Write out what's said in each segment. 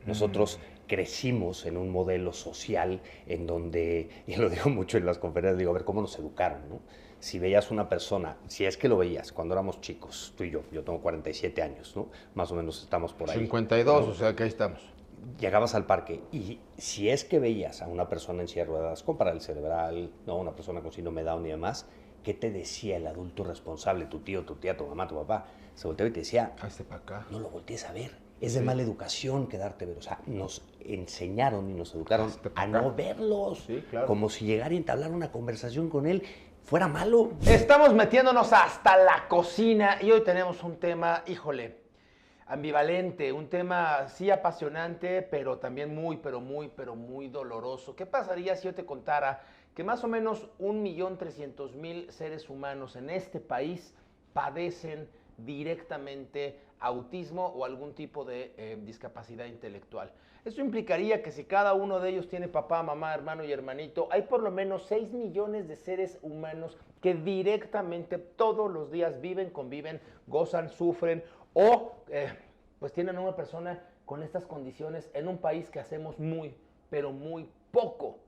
Nosotros crecimos en un modelo social en donde, y lo digo mucho en las conferencias, digo, a ver, ¿cómo nos educaron, no? Si veías una persona, si es que lo veías, cuando éramos chicos, tú y yo tengo 47 años, ¿no? Más o menos estamos por ahí. 52, ¿no? o sea que ahí estamos. Llegabas al parque y si es que veías a una persona en silla de ruedas con parálisis cerebral, ¿no? Una persona con síndrome de Down y demás, ¿qué te decía el adulto responsable, tu tío, tu tía, tu mamá, tu papá? Se volteaba y te decía, Hazte para acá. no lo voltees a ver. Es de mala educación quedarte a ver. O sea, nos enseñaron y nos educaron a no verlos. Sí, claro. Como si llegar y entablar una conversación con él fuera malo. Estamos metiéndonos hasta la cocina y hoy tenemos un tema, híjole, ambivalente, un tema sí apasionante, pero también muy doloroso. ¿Qué pasaría si yo te contara que más o menos 1.300.000 seres humanos en este país padecen directamente autismo o algún tipo de discapacidad intelectual? Eso implicaría que si cada uno de ellos tiene papá, mamá, hermano y hermanito, hay por lo menos 6 millones de seres humanos que directamente todos los días viven, conviven, gozan, sufren o pues tienen a una persona con estas condiciones en un país que hacemos muy, pero muy poco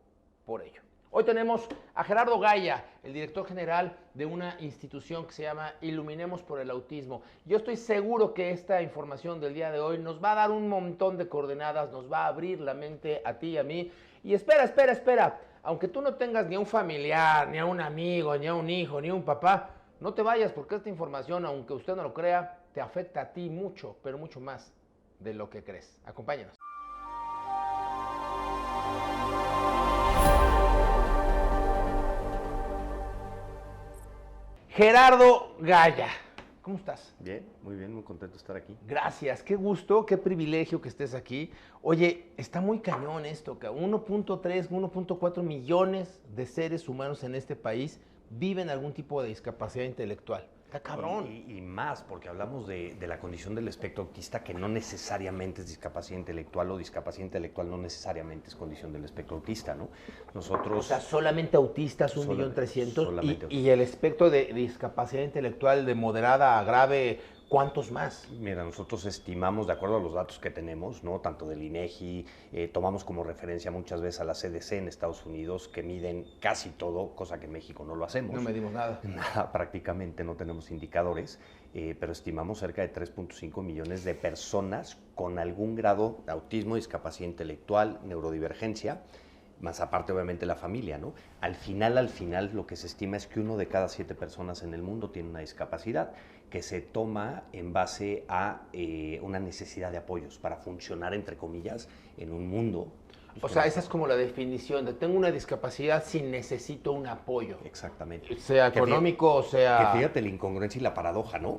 por ello. Hoy tenemos a Gerardo Gaya, el director general de una institución que se llama Iluminemos por el Autismo. Yo estoy seguro que esta información del día de hoy nos va a dar un montón de coordenadas, nos va a abrir la mente a ti y a mí. Y espera, aunque tú no tengas ni a un familiar, ni a un amigo, ni a un hijo, ni a un papá, no te vayas porque esta información, aunque usted no lo crea, te afecta a ti mucho, pero mucho más de lo que crees. Acompáñanos. Gerardo Gaya, ¿cómo estás? Bien, muy contento de estar aquí. Gracias, qué gusto, qué privilegio que estés aquí. Oye, está muy cañón esto, que 1.3, 1.4 millones de seres humanos en este país viven algún tipo de discapacidad intelectual. Está cabrón. Y más, porque hablamos de la condición del espectro autista, que no necesariamente es discapacidad intelectual, o discapacidad intelectual no necesariamente es condición del espectro autista, ¿no? Nosotros... O sea, solamente autistas, 1.300.000, y el espectro de discapacidad intelectual de moderada a grave, ¿cuántos más? Mira, nosotros estimamos, de acuerdo a los datos que tenemos, ¿no? Tanto del INEGI, tomamos como referencia muchas veces a la CDC en Estados Unidos, que miden casi todo, cosa que en México no lo hacemos. No medimos nada. Nada, prácticamente no tenemos indicadores, pero estimamos cerca de 3.5 millones de personas con algún grado de autismo, discapacidad intelectual, neurodivergencia, más aparte obviamente la familia, ¿no? Al final, lo que se estima es que 1 de cada 7 personas en el mundo tiene una discapacidad que se toma en base a una necesidad de apoyos para funcionar, entre comillas, en un mundo. O sea, esa es como la definición de tengo una discapacidad si necesito un apoyo. Exactamente. Sea económico o sea... Que fíjate la incongruencia y la paradoja, ¿no?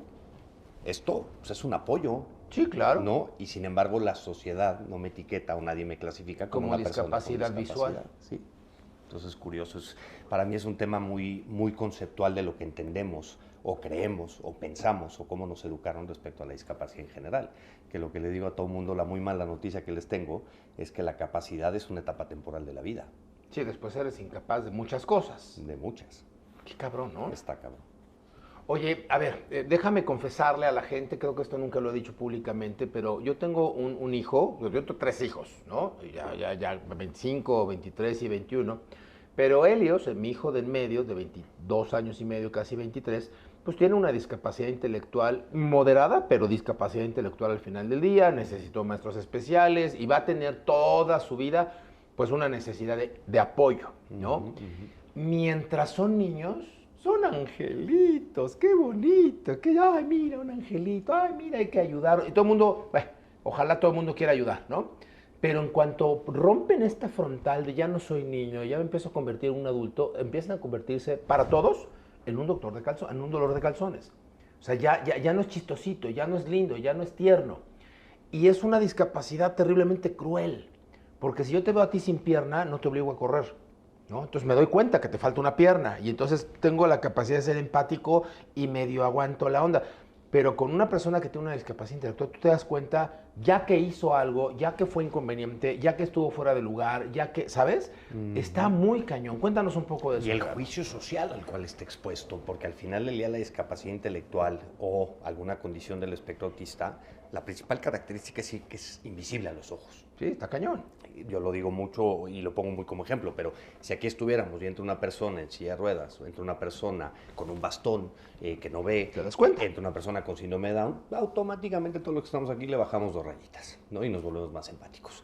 Esto pues, es un apoyo. Sí, claro. ¿No? Y sin embargo la sociedad no me etiqueta o nadie me clasifica como una discapacidad persona con visual. Sí. Entonces es curioso. Para mí es un tema muy conceptual de lo que entendemos o creemos o pensamos o cómo nos educaron respecto a la discapacidad en general. Que lo que le digo a todo el mundo, la muy mala noticia que les tengo es que la capacidad es una etapa temporal de la vida. Sí, después eres incapaz de muchas cosas. De muchas. Qué cabrón, ¿no? Está cabrón. Oye, a ver, déjame confesarle a la gente, creo que esto nunca lo he dicho públicamente, pero yo tengo un hijo, yo tengo 3 hijos, ¿no? Ya 25, 23 y 21, pero Helios, mi hijo del medio, de 22 años y medio, casi 23, pues tiene una discapacidad intelectual moderada, pero discapacidad intelectual al final del día, necesitó maestros especiales y va a tener toda su vida, pues una necesidad de apoyo, ¿no? Mientras son niños... Son angelitos, qué bonito, ay, mira, un angelito, ay, mira, hay que ayudar. Y todo el mundo, ojalá todo el mundo quiera ayudar, ¿no? Pero en cuanto rompen esta frontal de ya no soy niño, ya me empiezo a convertir en un adulto, empiezan a convertirse, para todos, en un dolor de calzones. O sea, ya no es chistosito, ya no es lindo, ya no es tierno. Y es una discapacidad terriblemente cruel, porque si yo te veo a ti sin pierna, no te obligo a correr. ¿No? Entonces me doy cuenta que te falta una pierna y entonces tengo la capacidad de ser empático y medio aguanto la onda. Pero con una persona que tiene una discapacidad intelectual, tú te das cuenta ya que hizo algo, ya que fue inconveniente, ya que estuvo fuera de lugar, ya que, ¿sabes? Está muy cañón. Cuéntanos un poco de eso. Y el juicio social al cual está expuesto, porque al final del día la discapacidad intelectual o alguna condición del espectro autista, la principal característica es que es invisible a los ojos. Sí, está cañón. Yo lo digo mucho y lo pongo muy como ejemplo, pero si aquí estuviéramos y entra una persona en silla de ruedas, o entra una persona con un bastón que no ve, ¿te das cuenta? entra una persona con síndrome de Down, automáticamente todos los que estamos aquí le bajamos 2 rayitas, ¿no? Y nos volvemos más empáticos.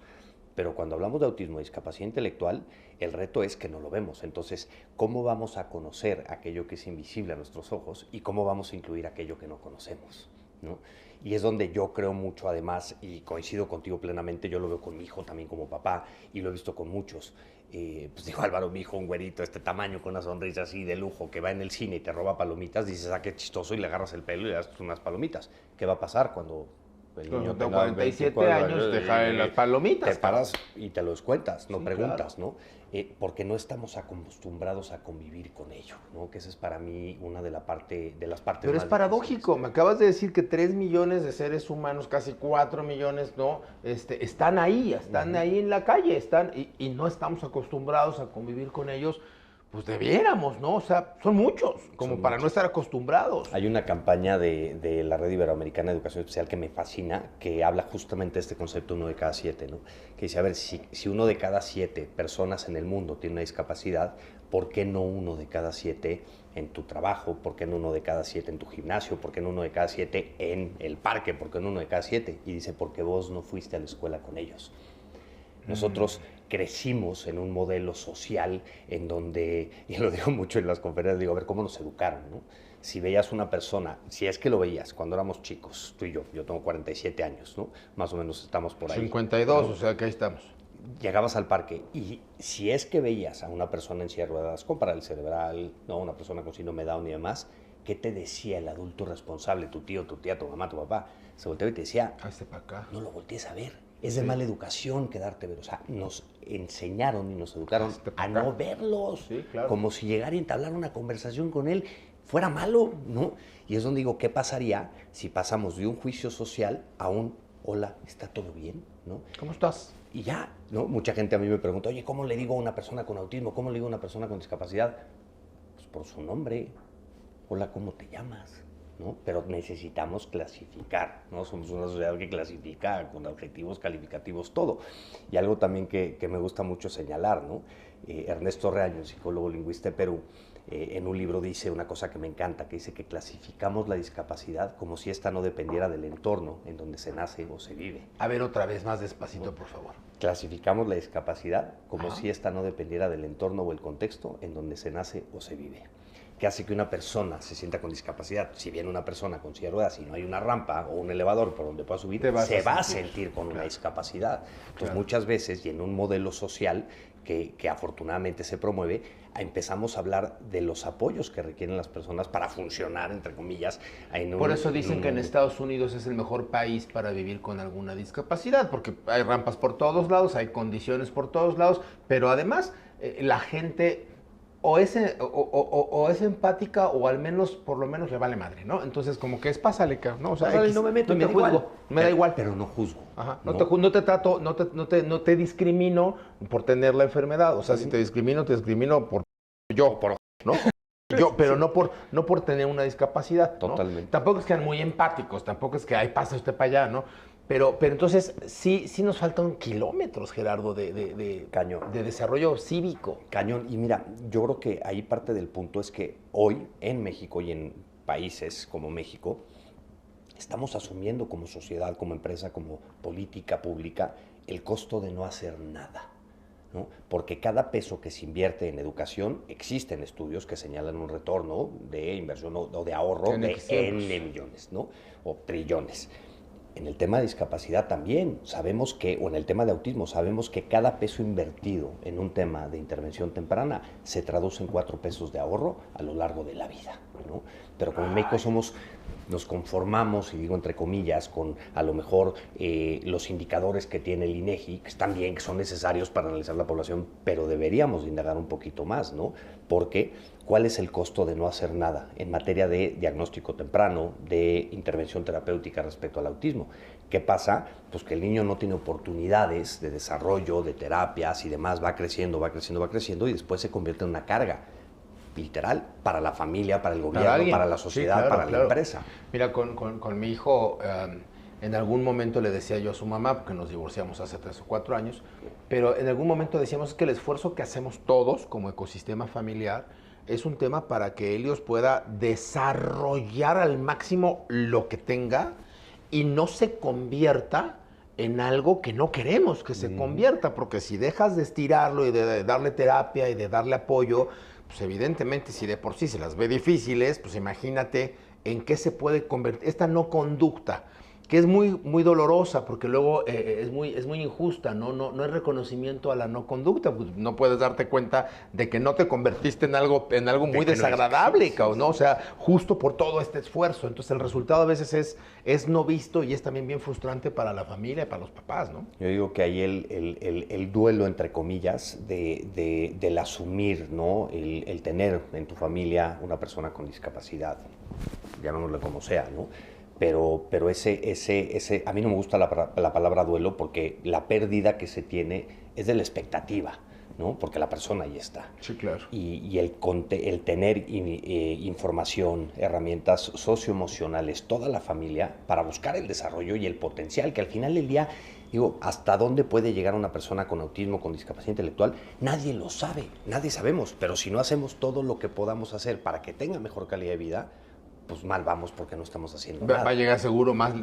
Pero cuando hablamos de autismo y discapacidad intelectual, el reto es que no lo vemos. Entonces, ¿cómo vamos a conocer aquello que es invisible a nuestros ojos y cómo vamos a incluir aquello que no conocemos, ¿no? Y es donde yo creo mucho, además, y coincido contigo plenamente, yo lo veo con mi hijo también como papá, y lo he visto con muchos. Pues digo, Álvaro, mi hijo, un güerito, este tamaño, con una sonrisa así de lujo, que va en el cine y te roba palomitas, dices, ah, qué chistoso, y le agarras el pelo y le das unas palomitas. ¿Qué va a pasar cuando el niño De tenga 47 24 años, deja en las palomitas. Te paras y te lo descuentas, no Sí, preguntas, claro. ¿No? Porque no estamos acostumbrados a convivir con ello, ¿no? Que esa es para mí una de las partes Pero más es paradójico, me acabas de decir que 3 millones de seres humanos, casi 4 millones, ¿no? Están ahí en la calle, y no estamos acostumbrados a convivir con ellos. Pues debiéramos, ¿no? O sea, son muchos, como para no estar acostumbrados. Hay una campaña de la Red Iberoamericana de Educación Especial que me fascina, que habla justamente de este concepto 1 de cada 7, ¿no? Que dice, a ver, si 1 de cada 7 personas en el mundo tiene una discapacidad, ¿por qué no 1 de cada 7 en tu trabajo? ¿Por qué no 1 de cada 7 en tu gimnasio? ¿Por qué no 1 de cada 7 en el parque? ¿Por qué no 1 de cada 7? Y dice, porque vos no fuiste a la escuela con ellos. Nosotros crecimos en un modelo social en donde, y lo digo mucho en las conferencias, digo, a ver, ¿cómo nos educaron, no? Si veías una persona, si es que lo veías cuando éramos chicos, tú y yo tengo 47 años, ¿no? Más o menos estamos por ahí. 52, ¿no? O sea que ahí estamos. Llegabas al parque y si es que veías a una persona en silla de ruedas con parálisis cerebral, ¿no? Una persona con síndrome de Down y demás, ¿qué te decía el adulto responsable, tu tío, tu tía, tu mamá, tu papá? Se volteaba y te decía, hazte para acá. No lo voltees a ver. Es de mala educación quedarte a ver. O sea, nos enseñaron y nos educaron a no verlos. Sí, claro. Como si llegar y entablar una conversación con él fuera malo, ¿no? Y es donde digo, ¿qué pasaría si pasamos de un juicio social a un hola, ¿está todo bien? ¿No? ¿Cómo estás? Y ya, ¿no? Mucha gente a mí me pregunta, oye, ¿cómo le digo a una persona con autismo? ¿Cómo le digo a una persona con discapacidad? Pues por su nombre. Hola, ¿cómo te llamas? ¿No? Pero necesitamos clasificar, ¿no? Somos una sociedad que clasifica con objetivos calificativos todo. Y algo también que me gusta mucho señalar, ¿no? Ernesto Reaño, psicólogo lingüista de Perú, en un libro dice una cosa que me encanta, que dice que clasificamos la discapacidad como si esta no dependiera del entorno en donde se nace o se vive. A ver, otra vez, más despacito, por favor. Clasificamos la discapacidad como si esta no dependiera del entorno o el contexto en donde se nace o se vive. Que hace que una persona se sienta con discapacidad. Si viene una persona con silla de ruedas y no hay una rampa o un elevador por donde pueda subir, se va a sentir con una discapacidad. Entonces, muchas veces, y en un modelo social que afortunadamente se promueve, empezamos a hablar de los apoyos que requieren las personas para funcionar, entre comillas. Por eso dicen que en Estados Unidos es el mejor país para vivir con alguna discapacidad, porque hay rampas por todos lados, hay condiciones por todos lados, pero además la gente o es empática o al menos, por lo menos le vale madre, ¿no? Entonces como que es pásale, ¿no? O sea, pásale, no me meto, no te juzgo, me da igual. Pero no juzgo. Ajá. No te trato, no te discrimino por tener la enfermedad. O sea, si te discrimino por yo, ¿no? Yo, pero no por tener una discapacidad, ¿no? Totalmente. Tampoco es que sean muy empáticos, tampoco es que ahí pasa usted para allá, ¿no? Pero entonces sí nos faltan kilómetros, Gerardo, Cañón. De desarrollo cívico. Cañón. Y mira, yo creo que ahí parte del punto es que hoy en México y en países como México estamos asumiendo como sociedad, como empresa, como política pública, el costo de no hacer nada, ¿no? Porque cada peso que se invierte en educación, existen estudios que señalan un retorno de inversión o de ahorro de N millones, ¿no? O trillones. En el tema de discapacidad también sabemos que, o en el tema de autismo, sabemos que cada peso invertido en un tema de intervención temprana se traduce en 4 pesos de ahorro a lo largo de la vida, ¿no? Pero como en México somos nos conformamos, y digo entre comillas, con a lo mejor los indicadores que tiene el INEGI, que están bien, que son necesarios para analizar la población, pero deberíamos de indagar un poquito más, ¿no? Porque, ¿cuál es el costo de no hacer nada en materia de diagnóstico temprano, de intervención terapéutica respecto al autismo? ¿Qué pasa? Pues que el niño no tiene oportunidades de desarrollo, de terapias y demás, va creciendo, va creciendo, va creciendo, y después se convierte en una carga, literal, para la familia, para el gobierno, para la sociedad, sí, claro, para la empresa. Mira, con mi hijo, en algún momento le decía yo a su mamá, porque nos divorciamos hace 3 o 4 años, pero en algún momento decíamos que el esfuerzo que hacemos todos como ecosistema familiar es un tema para que Helios pueda desarrollar al máximo lo que tenga y no se convierta en algo que no queremos que se convierta, porque si dejas de estirarlo y de darle terapia y de darle apoyo, pues evidentemente si de por sí se las ve difíciles, pues imagínate en qué se puede convertir esta no conducta, que es muy, muy dolorosa, porque luego es muy injusta, ¿no? No es reconocimiento a la no conducta, pues no puedes darte cuenta de que no te convertiste en algo muy desagradable, ¿no? O sea, justo por todo este esfuerzo. Entonces el resultado a veces es no visto y es también bien frustrante para la familia y para los papás, ¿no? Yo digo que ahí el duelo, entre comillas, del asumir, ¿no? El tener en tu familia una persona con discapacidad, llamémosle como sea, ¿no? Pero ese, a mí no me gusta la palabra duelo, porque la pérdida que se tiene es de la expectativa, ¿no? Porque la persona ahí está. Sí, claro. Y el tener información, herramientas socioemocionales, toda la familia, para buscar el desarrollo y el potencial, que al final del día, digo, hasta dónde puede llegar una persona con autismo, con discapacidad intelectual, nadie lo sabe, nadie sabemos, pero si no hacemos todo lo que podamos hacer para que tenga mejor calidad de vida, pues mal vamos, porque no estamos haciendo nada. Va a llegar seguro más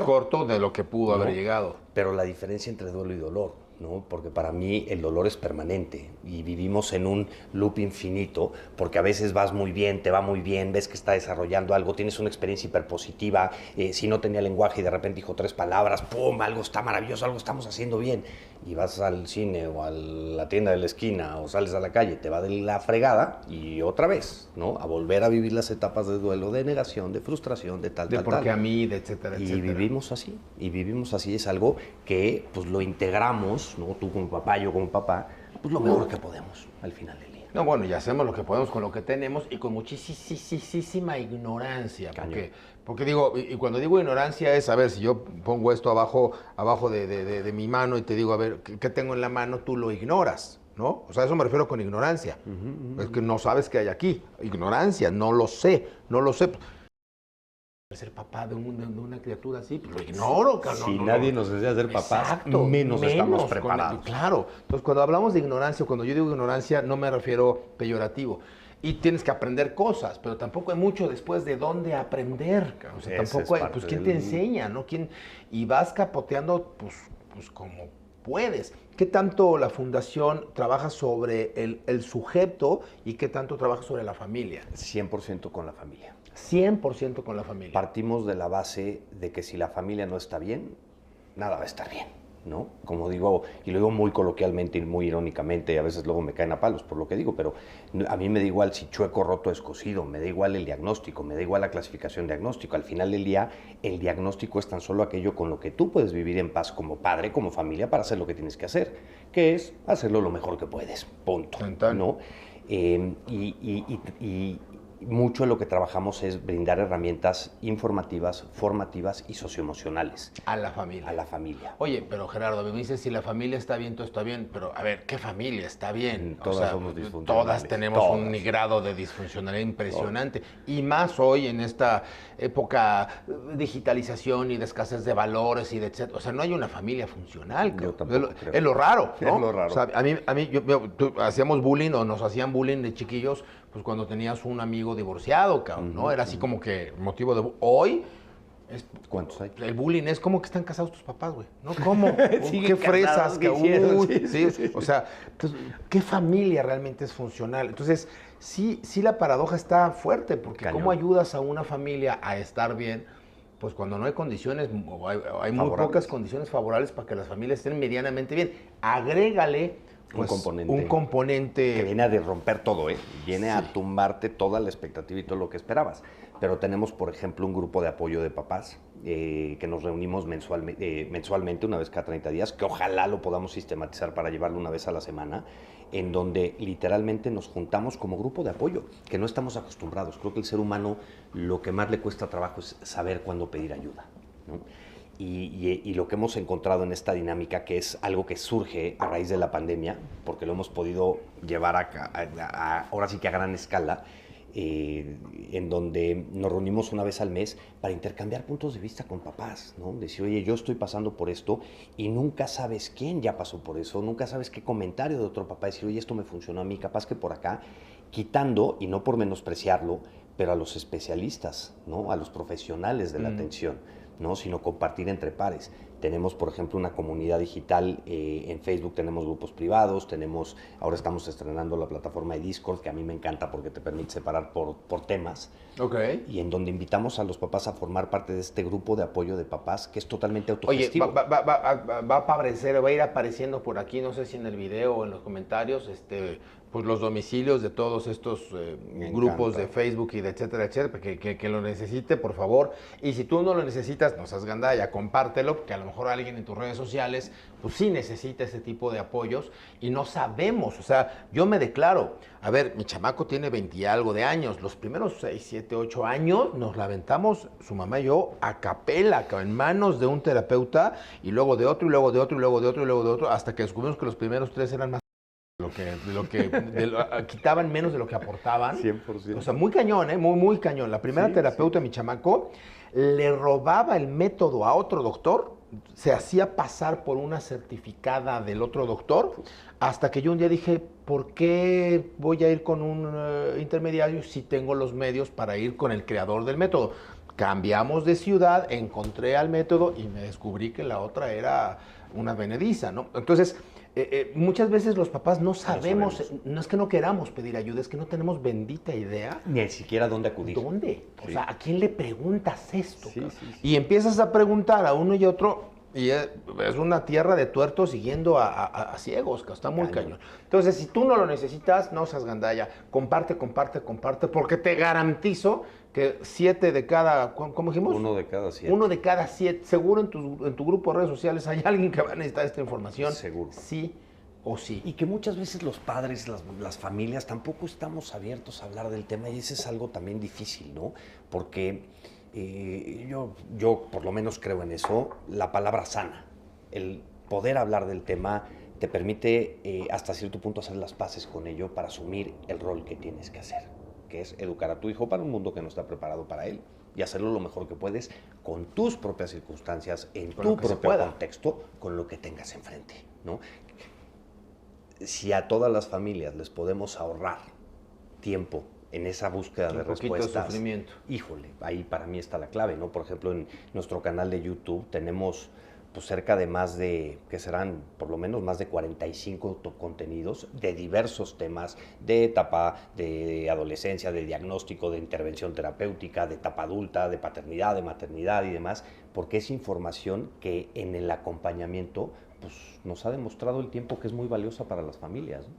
corto de lo que pudo haber llegado. Pero la diferencia entre duelo y dolor, ¿no? Porque para mí el dolor es permanente y vivimos en un loop infinito, porque a veces vas muy bien, te va muy bien, ves que está desarrollando algo, tienes una experiencia hiperpositiva, si no tenía lenguaje y de repente dijo 3 palabras, ¡pum!, algo está maravilloso, algo estamos haciendo bien. Y vas al cine o a la tienda de la esquina o sales a la calle, te va de la fregada y otra vez, ¿no? A volver a vivir las etapas de duelo, de negación, de frustración, de tal. De porque a mí, de etcétera, etcétera. Y vivimos así, es algo que pues lo integramos, ¿no? Tú como papá, yo como papá, pues lo mejor que podemos al final del día. No, bueno, y hacemos lo que podemos con lo que tenemos y con muchísima ignorancia. Porque digo, y cuando digo ignorancia es, a ver, si yo pongo esto abajo de mi mano y te digo, a ver, ¿qué tengo en la mano? Tú lo ignoras, ¿no? O sea, a eso me refiero con ignorancia. Es que no sabes qué hay aquí. Ignorancia, no lo sé. Ser papá de una criatura así, pues lo ignoro, cabrón. Si nadie nos desea ser papás, menos estamos preparados. Claro. Entonces, cuando hablamos de ignorancia, cuando yo digo ignorancia, no me refiero peyorativo. Y tienes que aprender cosas, pero tampoco hay mucho después de dónde aprender. O sea, tampoco hay, pues, ¿quién te enseña, no? Y vas capoteando, pues como puedes. ¿Qué tanto la fundación trabaja sobre el sujeto y qué tanto trabaja sobre la familia? 100% con la familia. 100% con la familia. Partimos de la base de que si la familia no está bien, nada va a estar bien, ¿no? Como digo, y lo digo muy coloquialmente y muy irónicamente, y a veces luego me caen a palos por lo que digo, pero a mí me da igual si chueco, roto, es cosido, me da igual el diagnóstico, me da igual la clasificación diagnóstico. Al final del día, el diagnóstico es tan solo aquello con lo que tú puedes vivir en paz como padre, como familia, para hacer lo que tienes que hacer, que es hacerlo lo mejor que puedes, punto, ¿no? Mucho de lo que trabajamos es brindar herramientas informativas, formativas y socioemocionales. A la familia. A la familia. Oye, pero Gerardo, me dices, si la familia está bien, todo está bien, pero a ver, ¿qué familia está bien? Todas somos disfuncionales. Todas tenemos un grado de disfuncionalidad impresionante. Y más hoy en esta época de digitalización y de escasez de valores y de etcétera. O sea, no hay una familia funcional. Yo tampoco creo. Es lo raro, ¿no? Es lo raro. O sea, a mí hacíamos bullying o nos hacían bullying de chiquillos, pues cuando tenías un amigo divorciado, cabrón, ¿no? Era así como que motivo de... Hoy... ¿Cuántos hay? El bullying es como que están casados tus papás, güey. ¿No? ¿Cómo? ¿Qué fresas que hicieron? Sí. O sea, entonces, ¿qué familia realmente es funcional? Entonces, sí la paradoja está fuerte, porque Cañón. ¿cómo ayudas a una familia a estar bien? Pues cuando no hay condiciones, hay muy pocas condiciones favorables para que las familias estén medianamente bien. Agrégale... Pues, un componente que viene a romper todo, viene a tumbarte toda la expectativa y todo lo que esperabas. pero tenemos, por ejemplo, un grupo de apoyo de papás que nos reunimos mensualmente, una vez cada 30 días, que ojalá lo podamos sistematizar para llevarlo una vez a la semana, en donde literalmente nos juntamos como grupo de apoyo, que no estamos acostumbrados. Creo que el ser humano lo que más le cuesta trabajo es saber cuándo pedir ayuda, ¿no? Y lo que hemos encontrado en esta dinámica, que es algo que surge a raíz de la pandemia, porque lo hemos podido llevar ahora sí que a gran escala, en donde nos reunimos una vez al mes para intercambiar puntos de vista con papás, ¿no? Decir, oye, yo estoy pasando por esto y nunca sabes quién ya pasó por eso, nunca sabes qué comentario de otro papá, decir, oye, esto me funcionó a mí, capaz que por acá, quitando, y no por menospreciarlo, pero a los especialistas, ¿no? A los profesionales de la atención, ¿no? Sino compartir entre pares. Tenemos, por ejemplo, una comunidad digital en Facebook, tenemos grupos privados, ahora estamos estrenando la plataforma de Discord, que a mí me encanta porque te permite separar por temas. Okay. Y en donde invitamos a los papás a formar parte de este grupo de apoyo de papás, que es totalmente autogestivo. Oye, va a aparecer, va a ir apareciendo por aquí, no sé si en el video o en los comentarios, pues los domicilios de todos estos grupos de Facebook y de etcétera, que lo necesite, por favor. Y si tú no lo necesitas, no seas gandalla, compártelo, porque a lo mejor alguien en tus redes sociales, pues sí necesita ese tipo de apoyos y no sabemos. O sea, yo me declaro, a ver, mi chamaco tiene 20 y algo de años, los primeros 6, 7, 8 años nos la aventamos, su mamá y yo, a capela, en manos de un terapeuta, y luego de otro, y luego de otro, y luego de otro, y luego de otro, hasta que descubrimos que los primeros 3 eran más quitaban menos de lo que aportaban. 100%. O sea, muy cañón, muy cañón. La primera terapeuta, mi chamaco, le robaba el método a otro doctor, se hacía pasar por una certificada del otro doctor, hasta que yo un día dije, ¿por qué voy a ir con un intermediario si tengo los medios para ir con el creador del método? Cambiamos de ciudad, encontré al método y me descubrí que la otra era una benediza, ¿no? Entonces, muchas veces los papás no sabemos, no es que no queramos pedir ayuda, es que no tenemos bendita idea. Ni siquiera dónde acudir. ¿Dónde? O sea, ¿a quién le preguntas esto? Sí. Y empiezas a preguntar a uno y otro, y es una tierra de tuertos siguiendo a ciegos, que está muy cañón. Entonces, si tú no lo necesitas, no seas gandalla. Comparte, porque te garantizo que 7 de cada, ¿cómo dijimos? 1 de cada 7. 1 de cada 7. Seguro en tu grupo de redes sociales hay alguien que va a necesitar esta información. Seguro. Sí o sí. Y que muchas veces los padres, las familias, tampoco estamos abiertos a hablar del tema, y ese es algo también difícil, ¿no? Porque yo por lo menos creo en eso, la palabra sana. El poder hablar del tema te permite hasta cierto punto hacer las paces con ello para asumir el rol que tienes que hacer, que es educar a tu hijo para un mundo que no está preparado para él y hacerlo lo mejor que puedes con tus propias circunstancias, en tu propio contexto, con lo que tengas enfrente, ¿no? Si a todas las familias les podemos ahorrar tiempo en esa búsqueda de respuestas, sufrimiento. Híjole, ahí para mí está la clave, ¿no? Por ejemplo, en nuestro canal de YouTube tenemos pues cerca de más de, que serán por lo menos más de 45 contenidos de diversos temas, de etapa de adolescencia, de diagnóstico, de intervención terapéutica, de etapa adulta, de paternidad, de maternidad y demás, porque es información que en el acompañamiento pues, nos ha demostrado el tiempo que es muy valiosa para las familias, ¿no?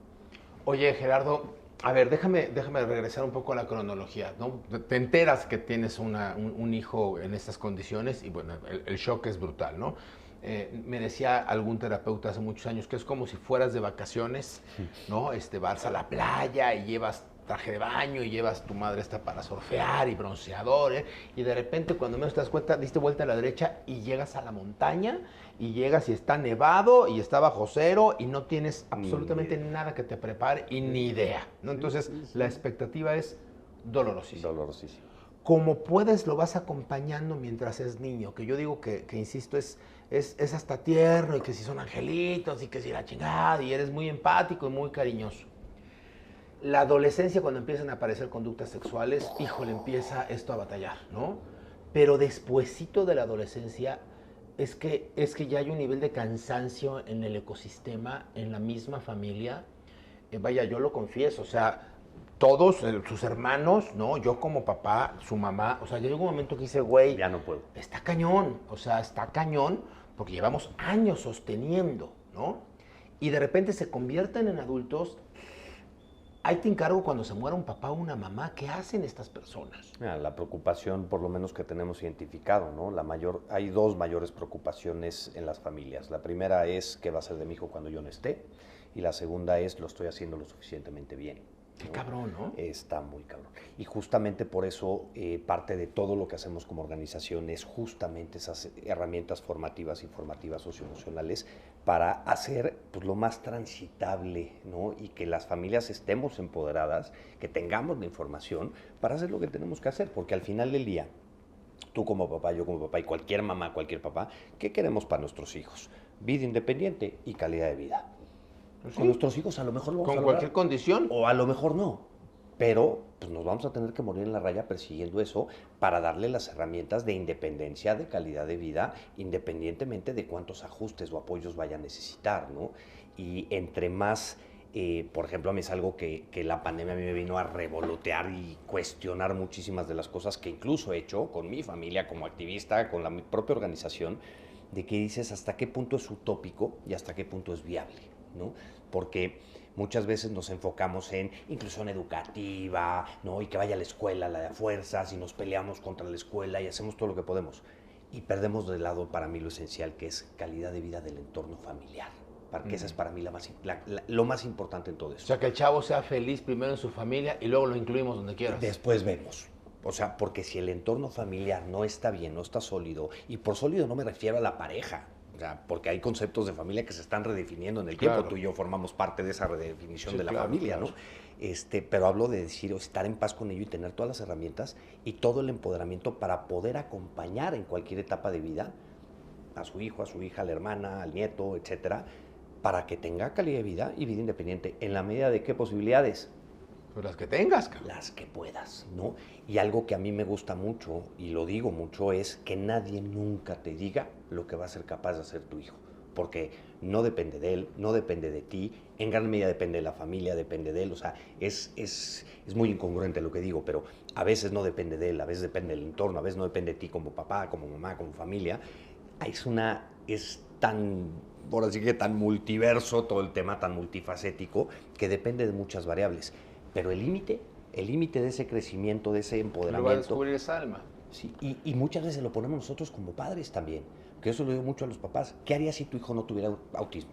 Oye, Gerardo, a ver, déjame regresar un poco a la cronología, ¿no? Te enteras que tienes un hijo en estas condiciones y bueno, el shock es brutal, ¿no? Me decía algún terapeuta hace muchos años que es como si fueras de vacaciones, ¿no? Vas a la playa y llevas traje de baño y llevas tu madre para surfear y bronceador, y de repente cuando menos te das cuenta diste vuelta a la derecha y llegas a la montaña y llegas y está nevado y está bajo cero y no tienes absolutamente nada que te prepare y ni idea, ¿no? Entonces la expectativa es dolorosísima. Dolorosísima. Como puedes lo vas acompañando mientras es niño, que yo digo que insisto, es hasta tierno y que si son angelitos y que si la chingada y eres muy empático y muy cariñoso. La adolescencia, cuando empiezan a aparecer conductas sexuales, híjole, empieza esto a batallar, ¿no? Pero despuesito de la adolescencia es que ya hay un nivel de cansancio en el ecosistema, en la misma familia. Vaya, yo lo confieso, o sea, todos sus hermanos, ¿no? Yo como papá, su mamá, o sea, ya llegó un momento que dice, güey, ya no puedo. Está cañón, o sea, está cañón porque llevamos años sosteniendo, ¿no? Y de repente se convierten en adultos Ahí te encargo cuando se muera un papá o una mamá, ¿qué hacen estas personas? Mira, la preocupación, por lo menos que tenemos identificado, ¿no? Hay dos mayores preocupaciones en las familias. La primera es qué va a ser de mi hijo cuando yo no esté, y la segunda es lo estoy haciendo lo suficientemente bien. Qué cabrón, ¿no? Está muy cabrón. Y justamente por eso parte de todo lo que hacemos como organización es justamente esas herramientas formativas y formativas socioemocionales para hacer pues, lo más transitable, ¿no? Y que las familias estemos empoderadas, que tengamos la información para hacer lo que tenemos que hacer, porque al final del día, tú como papá, yo como papá y cualquier mamá, cualquier papá, ¿qué queremos para nuestros hijos? Vida independiente y calidad de vida. Pues Con sí, nuestros hijos a lo mejor lo vamos a con lograr, cualquier condición. o a lo mejor no, pero pues nos vamos a tener que morir en la raya persiguiendo eso para darle las herramientas de independencia, de calidad de vida, independientemente de cuántos ajustes o apoyos vaya a necesitar, ¿no? Y entre más, por ejemplo, a mí es algo que la pandemia a mí me vino a revolotear y cuestionar muchísimas de las cosas que incluso he hecho con mi familia como activista, con mi propia organización, de que dices hasta qué punto es utópico y hasta qué punto es viable, ¿no? Porque muchas veces nos enfocamos en inclusión educativa, ¿no? Y que vaya a la escuela, la de a fuerzas, y nos peleamos contra la escuela y hacemos todo lo que podemos. Y perdemos de lado para mí lo esencial, que es calidad de vida del entorno familiar. Porque esa es para mí lo más importante en todo O eso. sea, que el chavo sea feliz primero en su familia y luego lo incluimos donde quieras. Después vemos. O sea, porque si el entorno familiar no está bien, no está sólido, y por sólido no me refiero a la pareja, o sea, porque hay conceptos de familia que se están redefiniendo en el tiempo. Tú y yo formamos parte de esa redefinición de la familia, ¿no? Pero hablo de decir, estar en paz con ello y tener todas las herramientas y todo el empoderamiento para poder acompañar en cualquier etapa de vida a su hijo, a su hija, a la hermana, al nieto, etcétera, para que tenga calidad de vida y vida independiente. ¿En la medida de qué posibilidades? Pues las que tengas, cabrón. Las que puedas, ¿no? Y algo que a mí me gusta mucho, y lo digo mucho, es que nadie nunca te diga lo que va a ser capaz de hacer tu hijo. Porque no depende de él, no depende de ti, en gran medida depende de la familia, depende de él. O sea, es muy incongruente lo que digo, pero a veces no depende de él, a veces depende del entorno, a veces no depende de ti como papá, como mamá, como familia. Es tan, por así que tan multiverso todo el tema, tan multifacético, que depende de muchas variables. Pero el límite de ese crecimiento, de ese empoderamiento. Lo va a descubrir esa alma. Sí, y muchas veces lo ponemos nosotros como padres también. Que eso lo digo mucho a los papás. ¿Qué harías si tu hijo no tuviera autismo?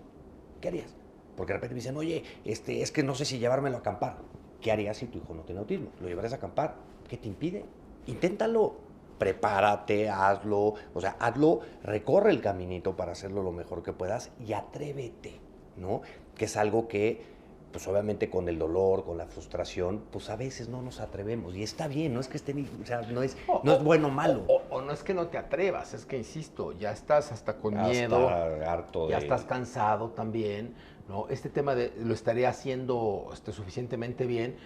¿Qué harías? Porque de repente me dicen, oye, es que no sé si llevármelo a acampar. ¿Qué harías si tu hijo no tiene autismo? ¿Lo llevarías a acampar? ¿Qué te impide? Inténtalo. Prepárate, hazlo. O sea, hazlo, recorre el caminito para hacerlo lo mejor que puedas y atrévete, ¿no? Que es algo que pues obviamente con el dolor, con la frustración, pues a veces no nos atrevemos. Y está bien, no es que estén, o sea, no es bueno o malo. O no es que no te atrevas, es que, insisto, ya estás hasta con miedo, harto ya estás cansado también, ¿no? Este tema de lo estaré haciendo suficientemente bien,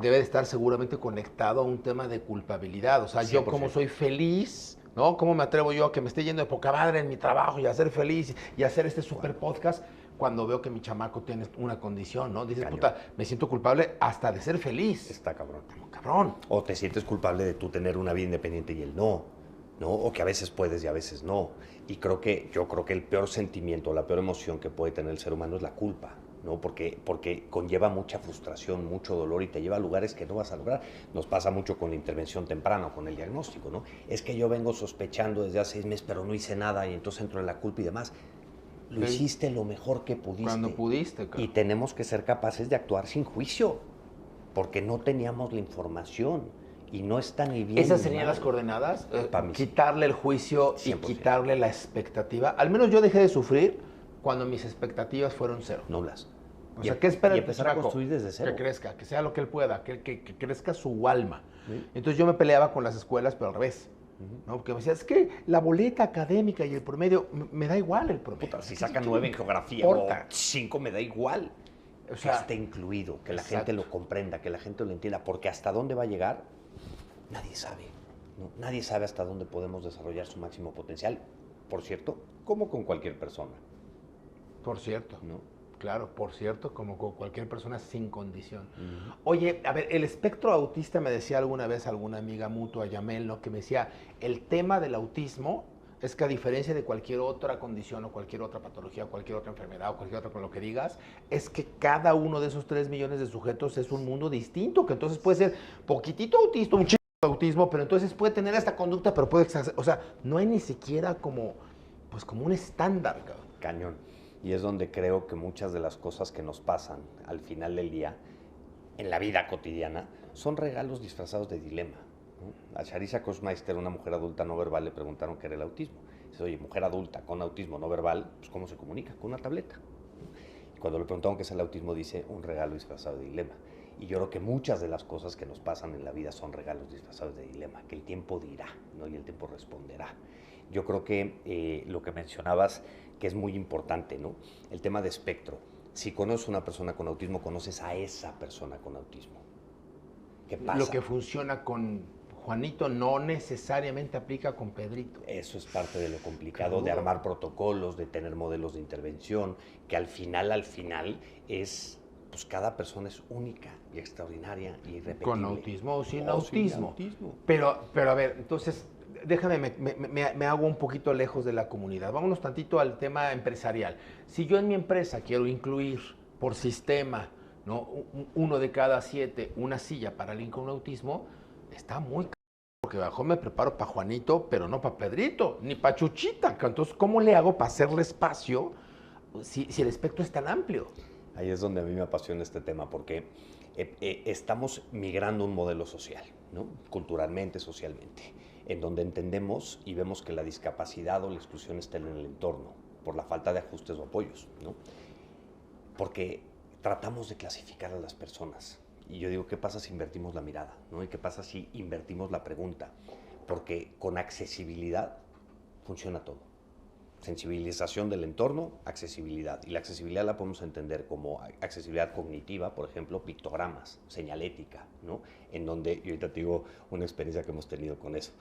debe de estar seguramente conectado a un tema de culpabilidad. O sea, 100%. yo como soy feliz, ¿no? ¿Cómo me atrevo yo a que me esté yendo de poca madre en mi trabajo y a ser feliz y hacer este super podcast cuando veo que mi chamaco tiene una condición, ¿no? Dices, Cañón. puta, me siento culpable hasta de ser feliz. Está cabrón. Cabrón. O te sientes culpable de tú tener una vida independiente y él no, ¿no? O que a veces puedes y a veces no. Y yo creo que el peor sentimiento, la peor emoción que puede tener el ser humano es la culpa, ¿no? Porque conlleva mucha frustración, mucho dolor y te lleva a lugares que no vas a lograr. Nos pasa mucho con la intervención temprana o con el diagnóstico, ¿no? Es que yo vengo sospechando desde hace 6 meses, pero no hice nada y entonces entro en la culpa y demás. Lo hiciste lo mejor que pudiste. Cuando pudiste, cabrón. Y tenemos que ser capaces de actuar sin juicio, porque no teníamos la información y no está ni bien. ¿Esas ni serían mal. las coordenadas? Para mí sí. Quitarle el juicio y 100%. quitarle la expectativa. Al menos yo dejé de sufrir cuando mis expectativas fueron cero. Nulas. O sea, ¿qué espera y el empezar a chamaco? construir desde cero. Que crezca, que sea lo que él pueda, que crezca su alma. Sí. Entonces yo me peleaba con las escuelas, pero al revés. ¿No? Porque me decía, es que la boleta académica y el promedio, me da igual el promedio. Puta, si sacan 9 en geografía importa? o 5 me da igual. O sea, que esté incluido, que la exacto. gente lo comprenda, que la gente lo entienda, porque hasta dónde va a llegar, nadie sabe. ¿No? Nadie sabe hasta dónde podemos desarrollar su máximo potencial, por cierto, como con cualquier persona. Por cierto. ¿No? Claro, por cierto, como con cualquier persona sin condición. Oye, a ver, el espectro autista, me decía alguna vez alguna amiga mutua, Yamel, ¿no? Que me decía, el tema del autismo es que a diferencia de cualquier otra condición o cualquier otra patología, o cualquier otra enfermedad o cualquier otra con lo que digas, es que cada uno de esos 3 millones de sujetos es un mundo distinto, que entonces puede ser poquitito autista, un chico de autismo, pero entonces puede tener esta conducta, pero puede exagerar. O sea, no hay ni siquiera como, pues como un estándar, cabrón. Cañón. Y es donde creo que muchas de las cosas que nos pasan al final del día, en la vida cotidiana, son regalos disfrazados de dilema. ¿No? A Charissa Kochmeister, una mujer adulta no verbal, le preguntaron qué era el autismo. Dice, oye, mujer adulta con autismo no verbal, pues ¿cómo se comunica? Con una tableta. Y cuando le preguntaron qué es el autismo, dice, un regalo disfrazado de dilema. Y yo creo que muchas de las cosas que nos pasan en la vida son regalos disfrazados de dilema, que el tiempo dirá, ¿no? Y el tiempo responderá. Yo creo que lo que mencionabas, que es muy importante, ¿no? El tema de espectro. Si conoces a una persona con autismo, conoces a esa persona con autismo. ¿Qué pasa? Lo que funciona con Juanito no necesariamente aplica con Pedrito. Eso es parte de lo complicado de armar protocolos, de tener modelos de intervención, que al final es, pues cada persona es única y extraordinaria y irrepetible. Con autismo o sin autismo. Pero a ver, entonces, déjame, me hago un poquito lejos de la comunidad. Vámonos tantito al tema empresarial. Si yo en mi empresa quiero incluir por sistema, ¿no? 1 de cada 7, una silla para alguien con autismo, está muy caro, porque mejor me preparo para Juanito, pero no para Pedrito, ni para Chuchita. Entonces, ¿cómo le hago para hacerle espacio si el espectro es tan amplio? Ahí es donde a mí me apasiona este tema, porque estamos migrando un modelo social, ¿no? Culturalmente, socialmente, en donde entendemos y vemos que la discapacidad o la exclusión está en el entorno, por la falta de ajustes o apoyos, ¿no? Porque tratamos de clasificar a las personas. Y yo digo, ¿qué pasa si invertimos la mirada? ¿No? ¿Y qué pasa si invertimos la pregunta? Porque con accesibilidad funciona todo. Sensibilización del entorno, accesibilidad. Y la accesibilidad la podemos entender como accesibilidad cognitiva, por ejemplo, pictogramas, señalética, ¿no? En donde, y ahorita te digo una experiencia que hemos tenido con eso,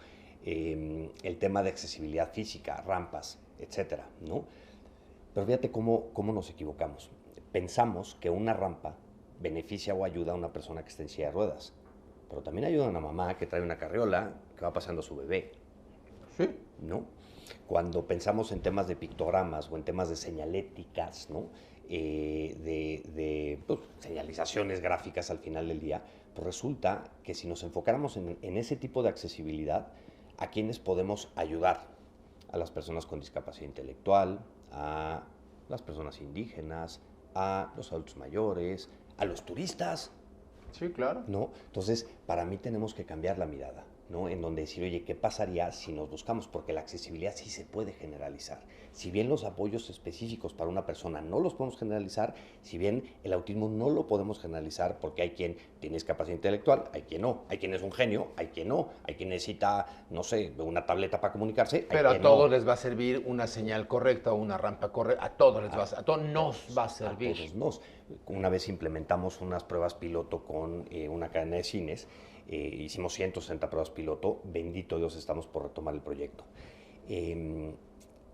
el tema de accesibilidad física, rampas, etcétera, ¿no? Pero fíjate cómo nos equivocamos. Pensamos que una rampa beneficia o ayuda a una persona que está en silla de ruedas, pero también ayuda a una mamá que trae una carriola que va paseando a su bebé. Sí. ¿No? Cuando pensamos en temas de pictogramas o en temas de señaléticas, ¿no? Pues, señalizaciones gráficas al final del día, pues resulta que si nos enfocáramos en ese tipo de accesibilidad, ¿a quiénes podemos ayudar? A las personas con discapacidad intelectual, a las personas indígenas, a los adultos mayores, a los turistas. Sí, claro. ¿No? Entonces, para mí tenemos que cambiar la mirada, ¿no? En donde decir, oye, ¿qué pasaría si nos buscamos? Porque la accesibilidad sí se puede generalizar. Si bien los apoyos específicos para una persona no los podemos generalizar, si bien el autismo no lo podemos generalizar porque hay quien tiene discapacidad intelectual, hay quien no, hay quien es un genio, hay quien no, hay quien necesita, no sé, una tableta para comunicarse. Pero a todos les va a servir una señal correcta o una rampa correcta, a todos nos va a servir. A todos nos. Una vez implementamos unas pruebas piloto con una cadena de cines, hicimos 160 pruebas piloto, bendito Dios, estamos por retomar el proyecto.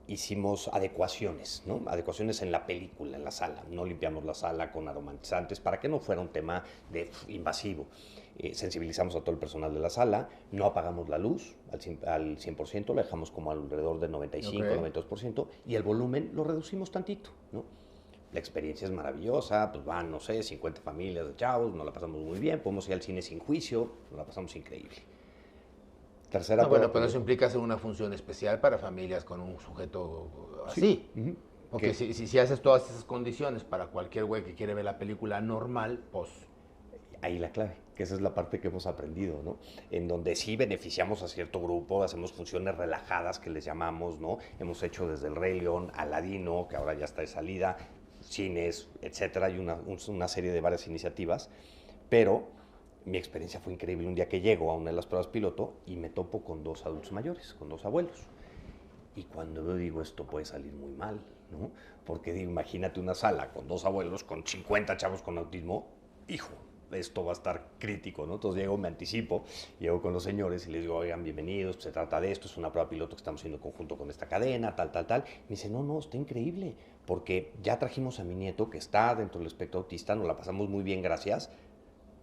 Hicimos adecuaciones, ¿no? Adecuaciones en la película, en la sala. No limpiamos la sala con aromatizantes para que no fuera un tema invasivo. Sensibilizamos a todo el personal de la sala, no apagamos la luz al 100%, la dejamos como alrededor del 95-92%, y el volumen lo reducimos tantito, ¿no? La experiencia es maravillosa, pues van, no sé, 50 familias de chavos, nos la pasamos muy bien, podemos ir al cine sin juicio, nos la pasamos increíble. Tercera bueno, pero eso implica hacer una función especial para familias con un sujeto así. Sí. Porque si haces todas esas condiciones para cualquier güey que quiere ver la película normal, pues... Ahí la clave, que esa es la parte que hemos aprendido, ¿no? En donde sí beneficiamos a cierto grupo, hacemos funciones relajadas que les llamamos, ¿no? Hemos hecho desde el Rey León, Aladino, que ahora ya está de salida, cines, etcétera, hay una serie de varias iniciativas, pero mi experiencia fue increíble. Un día que llego a una de las pruebas piloto y me topo con 2 adultos mayores, con 2 abuelos. Y cuando yo digo, esto puede salir muy mal, ¿no? Porque digo, imagínate una sala con 2 abuelos, con 50 chavos con autismo, hijo, esto va a estar crítico, ¿no? Entonces llego, me anticipo, llego con los señores y les digo, oigan, bienvenidos, se trata de esto, es una prueba piloto que estamos haciendo en conjunto con esta cadena, tal. Me dice, no, está increíble, porque ya trajimos a mi nieto que está dentro del espectro autista, nos la pasamos muy bien, gracias,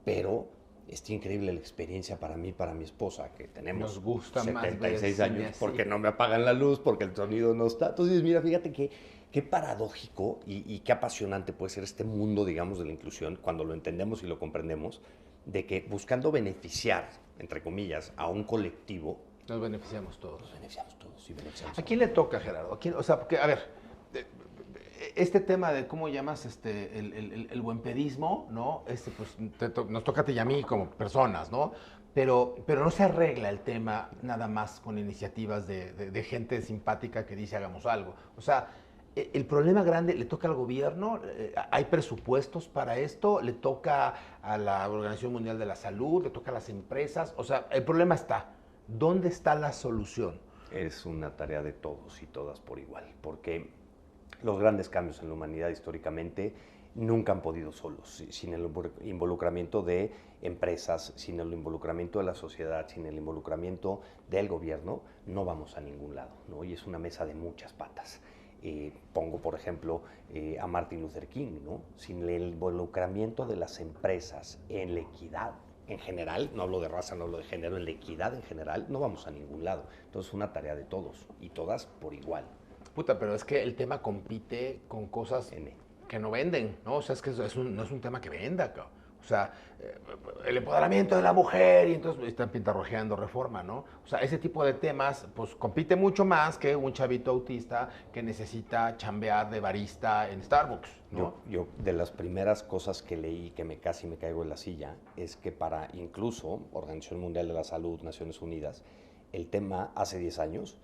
pero Está increíble la experiencia para mí, para mi esposa, que tenemos Nos gusta 76 más años, así. porque no me apagan la luz, porque el sonido no está. Entonces, mira, fíjate qué paradójico y qué apasionante puede ser este mundo, digamos, de la inclusión, cuando lo entendemos y lo comprendemos, de que buscando beneficiar, entre comillas, a un colectivo, Nos beneficiamos todos. nos beneficiamos todos y beneficiamos ¿A quién le toca, Gerardo? O sea, porque, a ver, este tema de cómo llamas el buenpedismo, ¿no? Pues nos toca a ti y a mí como personas, ¿no? Pero no se arregla el tema nada más con iniciativas de gente simpática que dice hagamos algo. O sea, el problema grande le toca al gobierno, hay presupuestos para esto, le toca a la Organización Mundial de la Salud, le toca a las empresas. O sea, el problema está. ¿Dónde está la solución? Es una tarea de todos y todas por igual, porque los grandes cambios en la humanidad históricamente nunca han podido solos, sin el involucramiento de empresas, sin el involucramiento de la sociedad, sin el involucramiento del gobierno, no vamos a ningún lado, ¿no? Y es una mesa de muchas patas. Pongo, por ejemplo, a Martin Luther King, ¿no? Sin el involucramiento de las empresas en la equidad, en general, no hablo de raza, no hablo de género, en la equidad en general, no vamos a ningún lado. Entonces es una tarea de todos y todas por igual. Puta, pero es que el tema compite con cosas que no venden, ¿no? O sea, es que no es un tema que venda, cabrón. O sea, el empoderamiento de la mujer y entonces están pintarrojeando reforma, ¿no? O sea, ese tipo de temas, pues compite mucho más que un chavito autista que necesita chambear de barista en Starbucks, ¿no? Yo de las primeras cosas que leí que casi me caigo en la silla es que para incluso Organización Mundial de la Salud, Naciones Unidas, el tema hace 10 años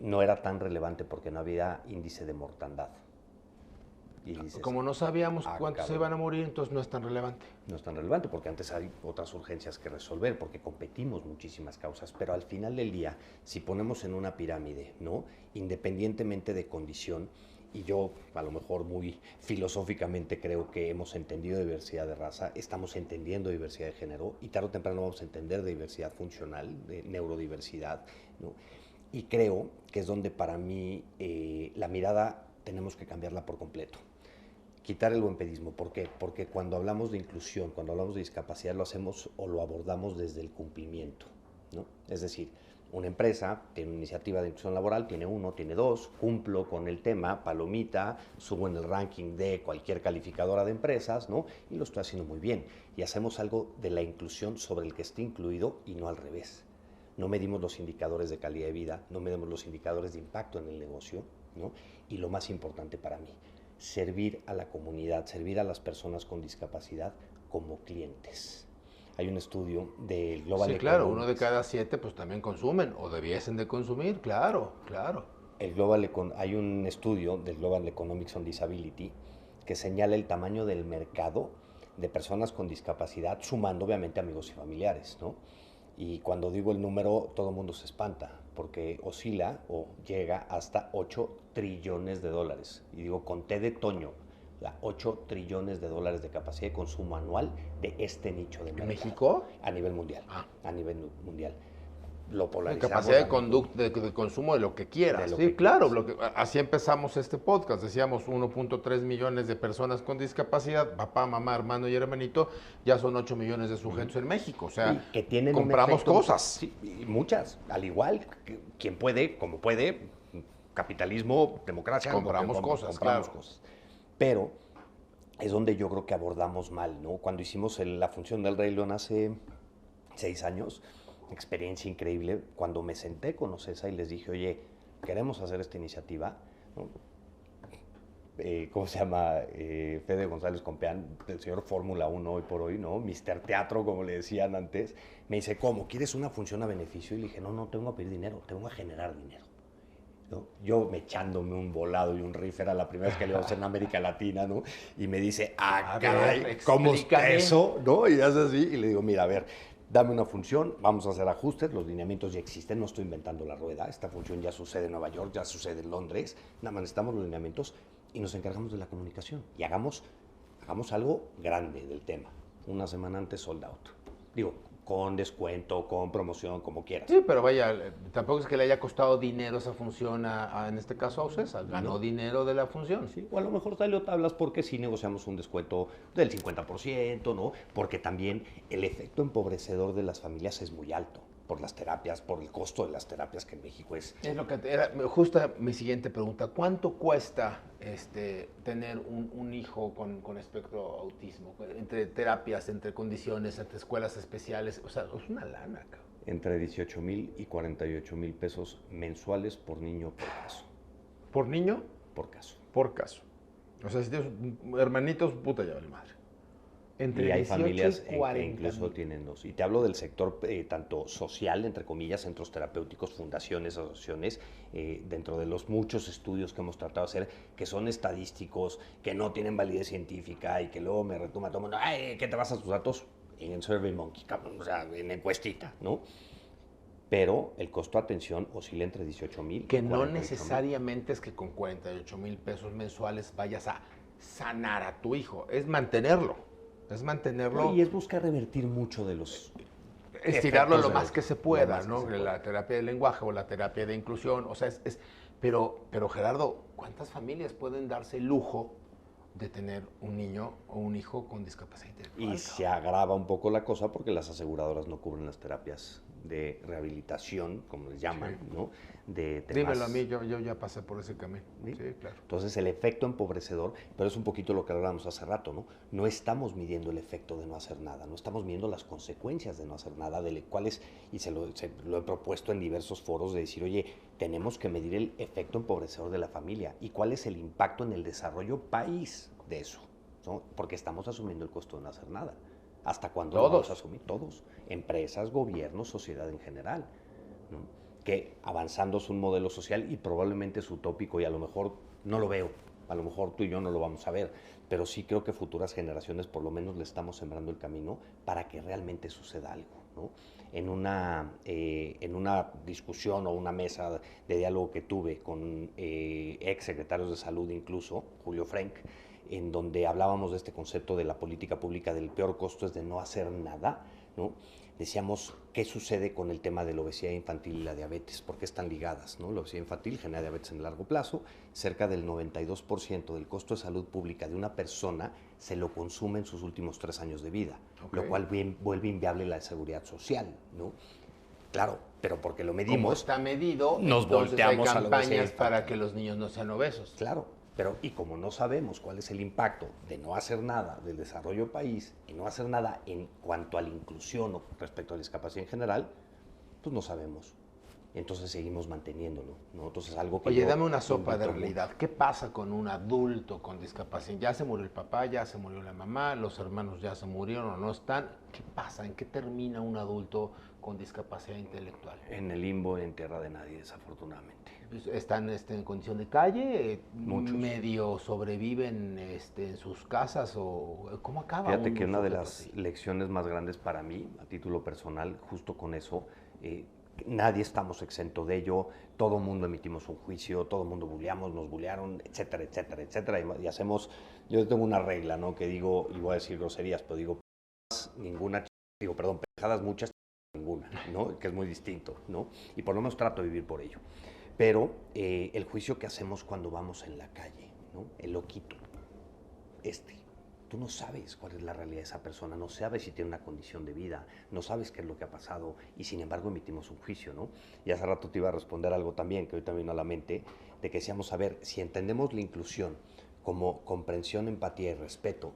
no era tan relevante porque no había índice de mortandad. Y dices, como no sabíamos cuántos se iban a morir, entonces no es tan relevante. No es tan relevante porque antes hay otras urgencias que resolver, porque competimos muchísimas causas, pero al final del día, si ponemos en una pirámide, ¿no? Independientemente de condición, y yo a lo mejor muy filosóficamente creo que hemos entendido diversidad de raza, estamos entendiendo diversidad de género, y tarde o temprano vamos a entender de diversidad funcional, de neurodiversidad, ¿no? Y creo que es donde para mí la mirada tenemos que cambiarla por completo. Quitar el buenpedismo. ¿Por qué? Porque cuando hablamos de inclusión, cuando hablamos de discapacidad, lo hacemos o lo abordamos desde el cumplimiento, ¿no? Es decir, una empresa tiene una iniciativa de inclusión laboral, tiene 1, tiene 2, cumplo con el tema, palomita, subo en el ranking de cualquier calificadora de empresas, ¿no? Y lo estoy haciendo muy bien. Y hacemos algo de la inclusión sobre el que esté incluido y no al revés. No medimos los indicadores de calidad de vida, no medimos los indicadores de impacto en el negocio, ¿no? Y lo más importante para mí, servir a la comunidad, servir a las personas con discapacidad como clientes. Hay un estudio del Global Economics. Sí, claro, 1 de cada 7 pues también consumen o debiesen de consumir, claro. Hay un estudio del Global Economics on Disability que señala el tamaño del mercado de personas con discapacidad, sumando obviamente amigos y familiares, ¿no? Y cuando digo el número, todo el mundo se espanta, porque oscila o llega hasta 8 trillones de dólares. Y digo, con T de Toño, 8 trillones de dólares de capacidad de consumo anual de este nicho de mercado. ¿En México? A nivel mundial. A nivel mundial. Lo polarizamos. Capacidad de consumo de lo que quieras. Sí, claro. Así empezamos este podcast. Decíamos 1.3 millones de personas con discapacidad, papá, mamá, hermano y hermanito, ya son 8 millones de sujetos en México. O sea, que tienen compramos cosas. Sí, y muchas. Al igual, quien puede, como puede, capitalismo, democracia. Compramos cosas. Pero es donde yo creo que abordamos mal, ¿no? Cuando hicimos la función del Rey León hace 6 años, experiencia increíble, cuando me senté con OCESA y les dije, oye, queremos hacer esta iniciativa, ¿no? ¿Cómo se llama? Fede González Compeán, el señor Fórmula 1 hoy por hoy, ¿no? Mister Teatro, como le decían antes, me dice, ¿cómo? ¿Quieres una función a beneficio? Y le dije, no te vengo a pedir dinero, te vengo a generar dinero, ¿no? Yo echándome un volado y un riff, era la primera vez que le iba a hacer en América Latina, ¿no? Y me dice, caray, ¿cómo está eso? ¿No? Y hace así, y le digo, mira, a ver, dame una función, vamos a hacer ajustes, los lineamientos ya existen, no estoy inventando la rueda, esta función ya sucede en Nueva York, ya sucede en Londres, nada más necesitamos los lineamientos y nos encargamos de la comunicación y hagamos algo grande del tema. Una semana antes sold out. Digo, con descuento, con promoción, como quieras. Sí, pero vaya, tampoco es que le haya costado dinero esa función en este caso a Ocesa, ganó No. dinero de la función. Sí, o a lo mejor salió tablas porque sí negociamos un descuento del 50%, ¿no? Porque también el efecto empobrecedor de las familias es muy alto por las terapias, por el costo de las terapias que en México es. Es lo que era justo mi siguiente pregunta. ¿Cuánto cuesta tener un hijo con espectro autismo? Entre terapias, entre condiciones, entre escuelas especiales. O sea, es una lana, cabrón. Entre 18,000 y 48,000 pesos mensuales por niño por caso. ¿Por niño? Por caso. Por caso. O sea, si tienes hermanitos, puta ya vale madre. Entre Y hay 18 familias y 40 que incluso tienen dos. Y te hablo del sector tanto social, entre comillas, centros terapéuticos, fundaciones, asociaciones, dentro de los muchos estudios que hemos tratado de hacer, que son estadísticos, que no tienen validez científica y que luego me retoma todo el mundo, ay, ¿qué te vas a tus datos? En SurveyMonkey, cabrón, o sea, en encuestita, ¿no? Pero el costo de atención oscila entre 18,000 que y no 48,000. necesariamente es que con 48,000 pesos mensuales vayas a sanar a tu hijo, es mantenerlo. Es mantenerlo, Y es buscar revertir mucho de los estirarlo efectos lo de más los- que se lo pueda, más que ¿no? se pueda. La terapia de lenguaje o la terapia de inclusión, o sea, pero Gerardo, ¿cuántas familias pueden darse el lujo de tener un niño o un hijo con discapacidad intelectual? Y se agrava un poco la cosa porque las aseguradoras no cubren las terapias de rehabilitación, como les llaman, Sí. ¿no? De temas. Dímelo a mí, yo ya pasé por ese camino. ¿Sí? Sí, claro. Entonces el efecto empobrecedor, pero es un poquito lo que hablábamos hace rato, ¿no? No estamos midiendo el efecto de no hacer nada, no estamos midiendo las consecuencias de no hacer nada, de cuáles, y se lo he propuesto en diversos foros de decir, oye, tenemos que medir el efecto empobrecedor de la familia y cuál es el impacto en el desarrollo país de eso, ¿no? Porque estamos asumiendo el costo de no hacer nada. ¿Hasta cuándo lo vamos a asumir? Todos, empresas, gobiernos, sociedad en general, ¿no? Que avanzando es un modelo social y probablemente es utópico y a lo mejor no lo veo, a lo mejor tú y yo no lo vamos a ver, pero sí creo que futuras generaciones por lo menos le estamos sembrando el camino para que realmente suceda algo, ¿no? En una discusión o una mesa de diálogo que tuve con ex secretarios de salud incluso, Julio Frenk, en donde hablábamos de este concepto de la política pública del peor costo es de no hacer nada, ¿no? Decíamos, ¿qué sucede con el tema de la obesidad infantil y la diabetes? ¿Por qué están ligadas, ¿no? La obesidad infantil genera diabetes en el largo plazo. Cerca del 92% del costo de salud pública de una persona se lo consume en sus últimos 3 años de vida, lo cual vuelve inviable la seguridad social, ¿no? Claro, pero porque lo medimos. Como está medido, nos entonces volteamos hay a la obesidad campañas infantil. para que los niños no sean obesos. Claro, pero y como no sabemos cuál es el impacto de no hacer nada del desarrollo país y no hacer nada en cuanto a la inclusión o respecto a la discapacidad en general, pues no sabemos. Entonces seguimos manteniéndolo, ¿no? Entonces algo que Oye, yo dame una sopa de invito realidad. ¿Qué pasa con un adulto con discapacidad? Ya se murió el papá, ya se murió la mamá, los hermanos ya se murieron o no están. ¿Qué pasa? ¿En qué termina un adulto con discapacidad intelectual? en el limbo, en tierra de nadie, desafortunadamente. ¿Están en condición de calle? Muchos. ¿Medio sobreviven en sus casas? ¿O cómo acaba? Fíjate un que una de sujeto las así? lecciones más grandes para mí, a título personal, justo con eso, nadie estamos exento de ello, todo mundo emitimos un juicio, todo mundo bulleamos, nos bullearon, etcétera, etcétera, etcétera, y hacemos, yo tengo una regla, ¿no? Que digo, y voy a decir groserías, pero digo, ninguna, digo, perdón, pendejadas muchas, ninguna, ¿no? Que es muy distinto, ¿no? Y por lo menos trato de vivir por ello. Pero el juicio que hacemos cuando vamos en la calle, ¿no? El loquito, tú no sabes cuál es la realidad de esa persona, no sabes si tiene una condición de vida, no sabes qué es lo que ha pasado y sin embargo emitimos un juicio, ¿no? Y hace rato te iba a responder algo también, que ahorita me vino a la mente, de que decíamos, a ver, si entendemos la inclusión como comprensión, empatía y respeto,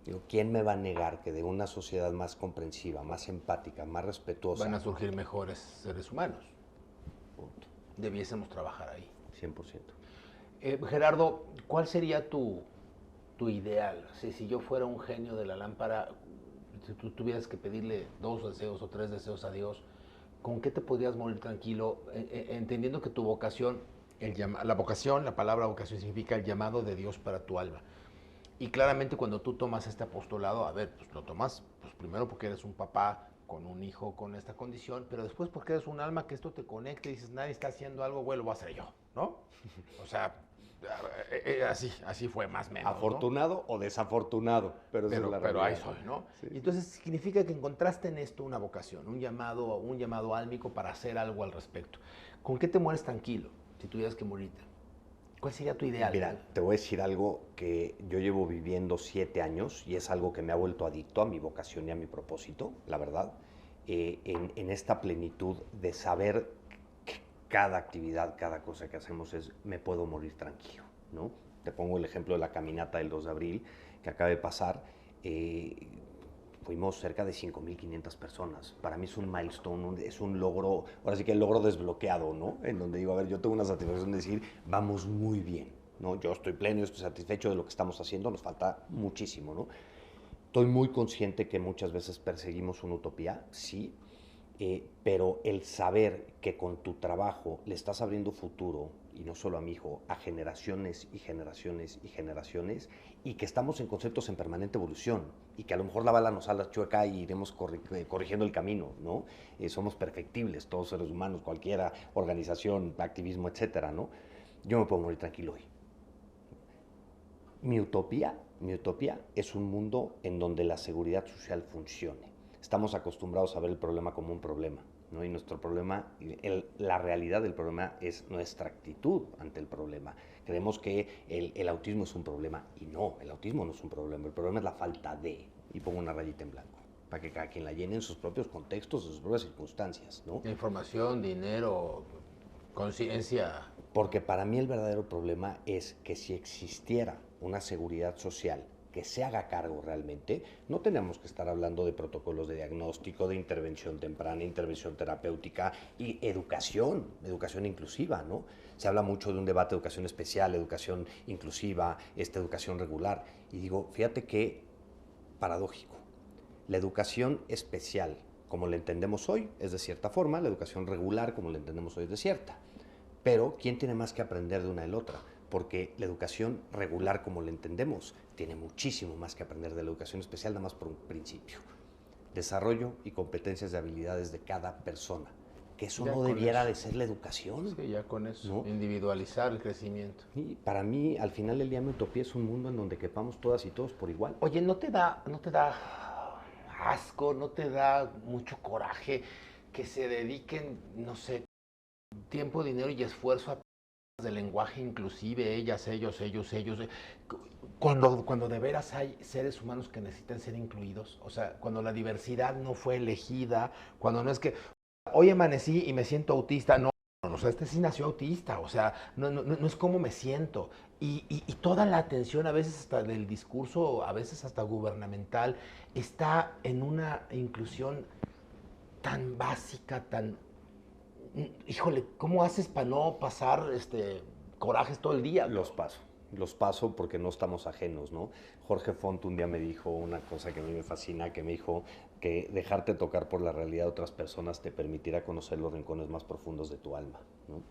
digo, ¿quién me va a negar que de una sociedad más comprensiva, más empática, más respetuosa, Van a surgir mejores seres humanos. punto, Debiésemos trabajar ahí. 100%? Gerardo, ¿cuál sería tu ideal? Si yo fuera un genio de la lámpara, si tú tuvieras que pedirle 2 deseos o 3 deseos a Dios, ¿con qué te podrías morir tranquilo? Entendiendo que tu vocación, la palabra vocación significa el llamado de Dios para tu alma. Y claramente cuando tú tomas este apostolado, a ver, pues lo tomas pues primero porque eres un papá con un hijo con esta condición, pero después porque eres un alma que esto te conecta y dices, nadie está haciendo algo, güey, lo voy a hacer yo, ¿no? O sea, Así fue más o menos, ¿no? Afortunado o desafortunado, pero esa es la Pero ahí realidad. soy, ¿no? Sí, Y entonces significa que encontraste en esto una vocación, un llamado álmico para hacer algo al respecto. ¿Con qué te mueres tranquilo si tuvieras que morirte? ¿Cuál sería tu ideal? Mira, te voy a decir algo que yo llevo viviendo 7 años y es algo que me ha vuelto adicto a mi vocación y a mi propósito, la verdad, en esta plenitud de saber que cada actividad, cada cosa que hacemos es, me puedo morir tranquilo, ¿no? Te pongo el ejemplo de la caminata del 2 de abril que acaba de pasar. Fuimos cerca de 5.500 personas. Para mí es un milestone, es un logro, ahora sí que el logro desbloqueado, ¿no? En donde digo, a ver, yo tengo una satisfacción de decir, vamos muy bien, ¿no? Yo estoy pleno, estoy satisfecho de lo que estamos haciendo, nos falta muchísimo, ¿no? Estoy muy consciente que muchas veces perseguimos una utopía, sí, pero el saber que con tu trabajo le estás abriendo futuro, y no solo a mi hijo, a generaciones y generaciones y generaciones, y que estamos en conceptos en permanente evolución, y que a lo mejor la bala nos sale chueca y iremos corrigiendo el camino, ¿no? Somos perfectibles, todos seres humanos, cualquiera organización, activismo, etcétera, ¿no? Yo me puedo morir tranquilo hoy. Mi utopía es un mundo en donde la seguridad social funcione. Estamos acostumbrados a ver el problema como un problema, ¿no? Y nuestro problema, la realidad del problema es nuestra actitud ante el problema. Creemos que el autismo es un problema y no, el autismo no es un problema, el problema es la falta de, y pongo una rayita en blanco, para que cada quien la llene en sus propios contextos, en sus propias circunstancias, ¿no? Información, dinero, conciencia. Porque para mí el verdadero problema es que si existiera una seguridad social que se haga cargo realmente, no tenemos que estar hablando de protocolos de diagnóstico, de intervención temprana, intervención terapéutica y educación inclusiva, ¿no? Se habla mucho de un debate de educación especial, educación inclusiva, educación regular. Y digo, fíjate qué paradójico. La educación especial, como la entendemos hoy, es de cierta forma, la educación regular, como la entendemos hoy, es de cierta. Pero, ¿quién tiene más que aprender de una de la otra? Porque la educación regular, como la entendemos, tiene muchísimo más que aprender de la educación especial, nada más por un principio. Desarrollo y competencias de habilidades de cada persona. Que eso Ya no con debiera eso. de ser la educación. Sí, ya con eso. ¿No? Individualizar el crecimiento. Y para mí, al final del día, mi utopía es un mundo en donde quepamos todas y todos por igual. Oye, ¿no te da asco, no te da mucho coraje que se dediquen, no sé, tiempo, dinero y esfuerzo a de lenguaje inclusive, ellos, cuando de veras hay seres humanos que necesitan ser incluidos, o sea, cuando la diversidad no fue elegida, cuando no es que hoy amanecí y me siento autista, no, o sea, sí nació autista, o sea, no es como me siento. Y toda la atención, a veces hasta del discurso, a veces hasta gubernamental, está en una inclusión tan básica, tan, híjole, ¿cómo haces para no pasar corajes todo el día? Los paso porque no estamos ajenos, ¿no? Jorge Font un día me dijo una cosa que a mí me fascina, que me dijo que dejarte tocar por la realidad de otras personas te permitirá conocer los rincones más profundos de tu alma, ¿no?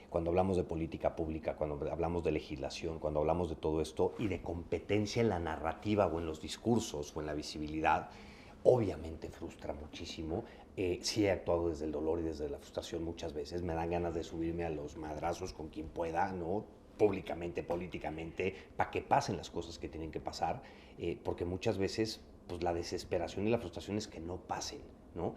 Cuando hablamos de política pública, cuando hablamos de legislación, cuando hablamos de todo esto y de competencia en la narrativa o en los discursos o en la visibilidad, obviamente frustra muchísimo. Sí he actuado desde el dolor y desde la frustración muchas veces. Me dan ganas de subirme a los madrazos con quien pueda, ¿no? Públicamente, políticamente, para que pasen las cosas que tienen que pasar, porque muchas veces pues, la desesperación y la frustración es que no pasen, ¿no?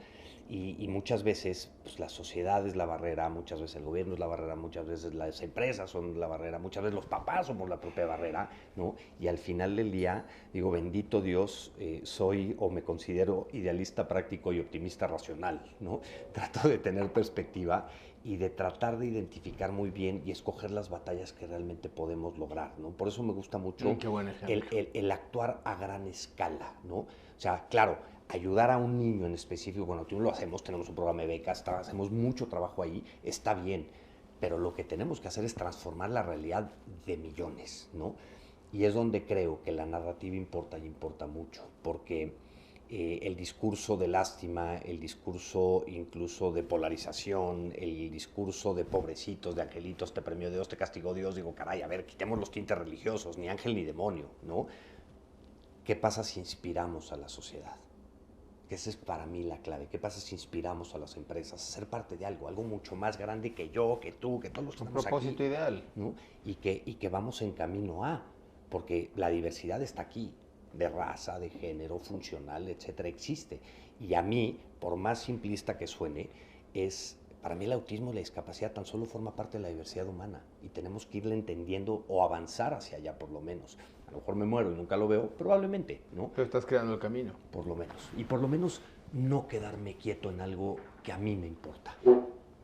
Y muchas veces pues, la sociedad es la barrera, muchas veces el gobierno es la barrera, muchas veces las empresas son la barrera, muchas veces los papás somos la propia barrera, ¿no? Y al final del día, digo, bendito Dios, soy o me considero idealista, práctico y optimista racional, ¿no? Trato de tener perspectiva y de tratar de identificar muy bien y escoger las batallas que realmente podemos lograr, ¿no? Por eso me gusta mucho Qué buen ejemplo. el actuar a gran escala, ¿no? O sea, claro, ayudar a un niño en específico, bueno, tú lo hacemos, tenemos un programa de becas, hacemos mucho trabajo ahí, está bien, pero lo que tenemos que hacer es transformar la realidad de millones, ¿no? Y es donde creo que la narrativa importa y importa mucho, porque el discurso de lástima, el discurso incluso de polarización, el discurso de pobrecitos, de angelitos, te premió Dios, te castigó Dios, digo, caray, a ver, quitemos los tintes religiosos, ni ángel ni demonio, ¿no? ¿Qué pasa si inspiramos a la sociedad? Que esa es para mí la clave. ¿Qué pasa si inspiramos a las empresas a ser parte de algo mucho más grande que yo, que tú, que todos los que Un estamos propósito aquí, ideal. ¿no? Y que vamos en camino a, porque la diversidad está aquí, de raza, de género, funcional, etcétera, existe. Y a mí, por más simplista que suene, para mí el autismo y la discapacidad tan solo forma parte de la diversidad humana y tenemos que irle entendiendo o avanzar hacia allá por lo menos. A lo mejor me muero y nunca lo veo, probablemente, ¿no? Pero estás creando el camino. Por lo menos. Y por lo menos no quedarme quieto en algo que a mí me importa.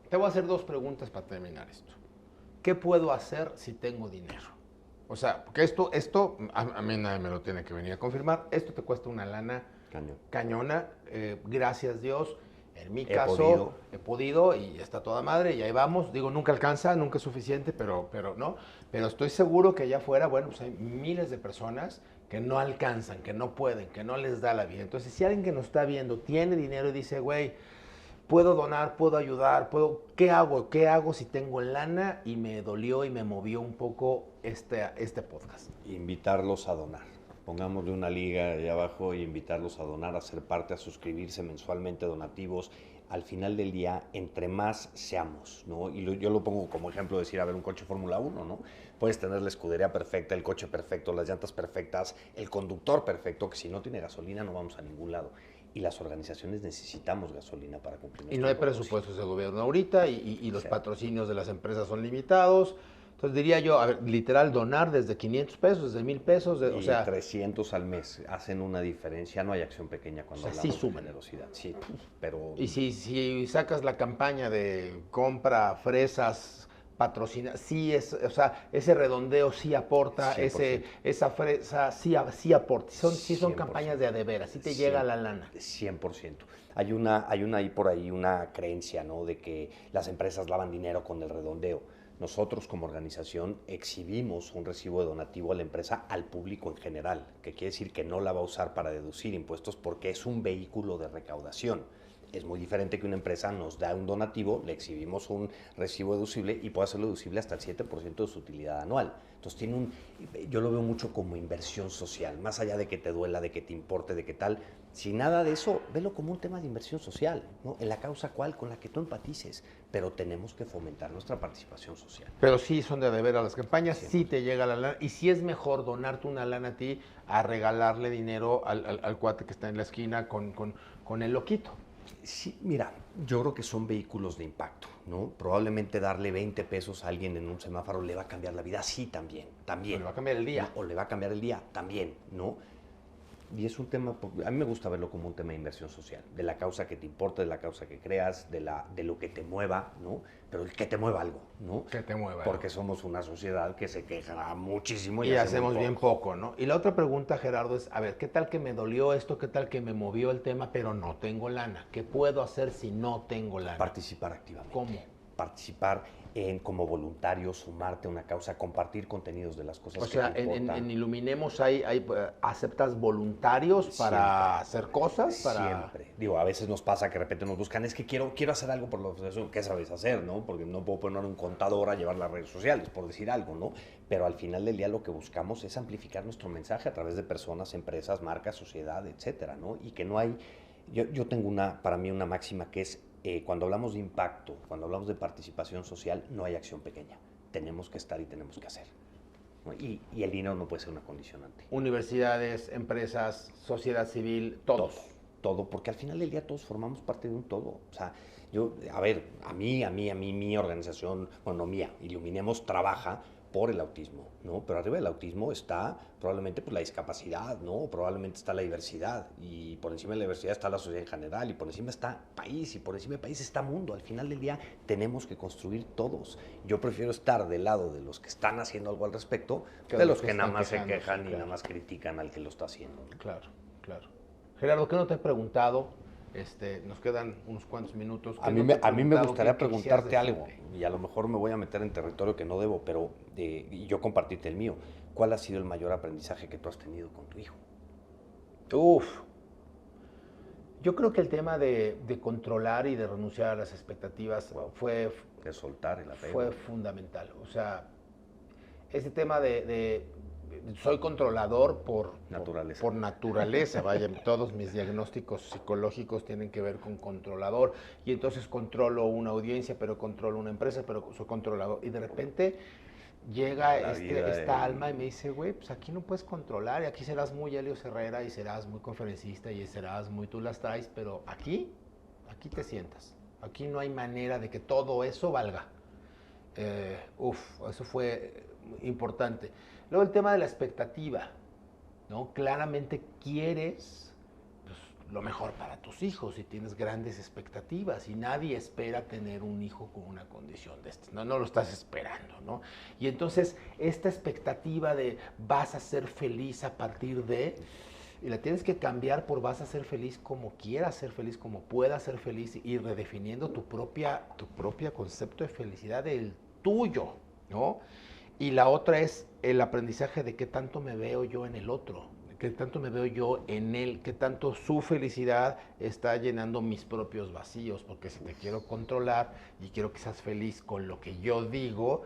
Te voy a hacer 2 preguntas para terminar esto. ¿Qué puedo hacer si tengo dinero? O sea, porque esto a mí nadie me lo tiene que venir a confirmar. Esto te cuesta una lana cañona. Gracias Dios. En mi caso, he podido y está toda madre y ahí vamos. Digo, nunca alcanza, nunca es suficiente, pero no. Pero estoy seguro que allá afuera, bueno, pues hay miles de personas que no alcanzan, que no pueden, que no les da la vida. Entonces, si alguien que nos está viendo tiene dinero y dice, güey, puedo donar, puedo ayudar, ¿qué hago? ¿Qué hago si tengo lana? Y me dolió y me movió un poco este podcast. Invitarlos a donar. Pongámosle una liga allá abajo y invitarlos a donar, a ser parte, a suscribirse mensualmente, donativos. Al final del día, entre más seamos, ¿no? Y yo lo pongo como ejemplo de decir, a ver, un coche Fórmula 1, ¿no? Puedes tener la escudería perfecta, el coche perfecto, las llantas perfectas, el conductor perfecto, que si no tiene gasolina no vamos a ningún lado. Y las organizaciones necesitamos gasolina para cumplir. Y no hay presupuestos de gobierno ahorita y los patrocinios de las empresas son limitados. Entonces diría yo, a ver, literal, donar desde 500 pesos, desde 1,000 pesos. O sea, 300 al mes hacen una diferencia. No hay acción pequeña cuando hablamos de generosidad. Sí, pero... Y si sacas la campaña de compra fresas, patrocina, sí es, o sea, ese redondeo sí aporta, esa fresa sí aporta. Sí son campañas de veras, sí te llega la lana. 100%. Hay una ahí por ahí una creencia, ¿no? De que las empresas lavan dinero con el redondeo. Nosotros como organización exhibimos un recibo de donativo a la empresa al público en general, que quiere decir que no la va a usar para deducir impuestos porque es un vehículo de recaudación. Es muy diferente que una empresa nos da un donativo, le exhibimos un recibo deducible y puede hacerlo deducible hasta el 7% de su utilidad anual. Entonces yo lo veo mucho como inversión social, más allá de que te duela, de que te importe, de qué tal. Si nada de eso, velo como un tema de inversión social, ¿no? En la causa cual, con la que tú empatices, pero tenemos que fomentar nuestra participación social. Pero sí son de deber a las campañas, sí te llega la lana, y sí es mejor donarte una lana a ti a regalarle dinero al cuate que está en la esquina con el loquito. Sí, mira, yo creo que son vehículos de impacto, ¿no? Probablemente darle 20 pesos a alguien en un semáforo le va a cambiar la vida, sí, también. O le va a cambiar el día. ¿No? O le va a cambiar el día, también, ¿no? Y es un tema, a mí me gusta verlo como un tema de inversión social, de la causa que te importa, de la causa que creas, de lo que te mueva, ¿no? Pero el que te mueva algo, ¿no? Que te mueva. Porque somos una sociedad que se queja muchísimo y hacemos bien poco, ¿no? Y la otra pregunta, Gerardo, es, a ver, ¿qué tal que me dolió esto? ¿Qué tal que me movió el tema, pero no tengo lana? ¿Qué puedo hacer si no tengo lana? Participar activamente. ¿Cómo? Participar como voluntario, sumarte a una causa, compartir contenidos de las cosas que te importan. O sea, en Iluminemos ¿aceptas voluntarios para hacer cosas? Siempre. Digo, a veces nos pasa que de repente nos buscan, es que quiero hacer algo por la asociación. ¿Qué sabes hacer, no? Porque no puedo poner un contador a llevar las redes sociales, por decir algo, ¿no? Pero al final del día lo que buscamos es amplificar nuestro mensaje a través de personas, empresas, marcas, sociedad, etcétera, ¿no? Y que no hay... Yo tengo para mí una máxima que es cuando hablamos de impacto, cuando hablamos de participación social, no hay acción pequeña. Tenemos que estar y tenemos que hacer. ¿No? Y el dinero no puede ser una condicionante. Universidades, empresas, sociedad civil, todos. Todo, porque al final del día todos formamos parte de un todo. O sea, mi organización, bueno, mía, Iluminemos, trabaja por el autismo, ¿no? Pero arriba del autismo está probablemente la discapacidad, ¿no? Probablemente está la diversidad, y por encima de la diversidad está la sociedad en general, y por encima está país, y por encima del país está mundo. Al final del día tenemos que construir todos. Yo prefiero estar del lado de los que están haciendo algo al respecto, que de los que nada más se quejan y nada más critican al que lo está haciendo, ¿no? Claro. Gerardo, ¿qué no te he preguntado? Nos quedan unos cuantos minutos. A mí me gustaría preguntarte algo, y a lo mejor me voy a meter en territorio que no debo, pero y yo compartirte el mío. ¿Cuál ha sido el mayor aprendizaje que tú has tenido con tu hijo? Yo creo que el tema de controlar y de renunciar a las expectativas de soltar el apego. Fue fundamental. O sea, ese tema de soy controlador Naturaleza. por naturaleza, vaya, todos mis diagnósticos psicológicos tienen que ver con controlador, y entonces controlo una audiencia, pero controlo una empresa, pero soy controlador, y de repente llega esta alma y me dice, güey, pues aquí no puedes controlar, y aquí serás muy Helios Herrera, y serás muy conferencista, y serás muy tú las traes, pero aquí te sientas, aquí no hay manera de que todo eso valga. Eso fue importante. Luego el tema de la expectativa, ¿no? Claramente quieres, pues, lo mejor para tus hijos y tienes grandes expectativas, y nadie espera tener un hijo con una condición de estas, no lo estás esperando, ¿no? Y entonces esta expectativa de vas a ser feliz a partir de, y la tienes que cambiar por vas a ser feliz como quieras ser feliz, como puedas ser feliz, y redefiniendo tu propia concepto de felicidad, el tuyo, ¿no? Y la otra es el aprendizaje de qué tanto me veo yo en el otro, qué tanto me veo yo en él, qué tanto su felicidad está llenando mis propios vacíos, porque si te quiero controlar y quiero que seas feliz con lo que yo digo,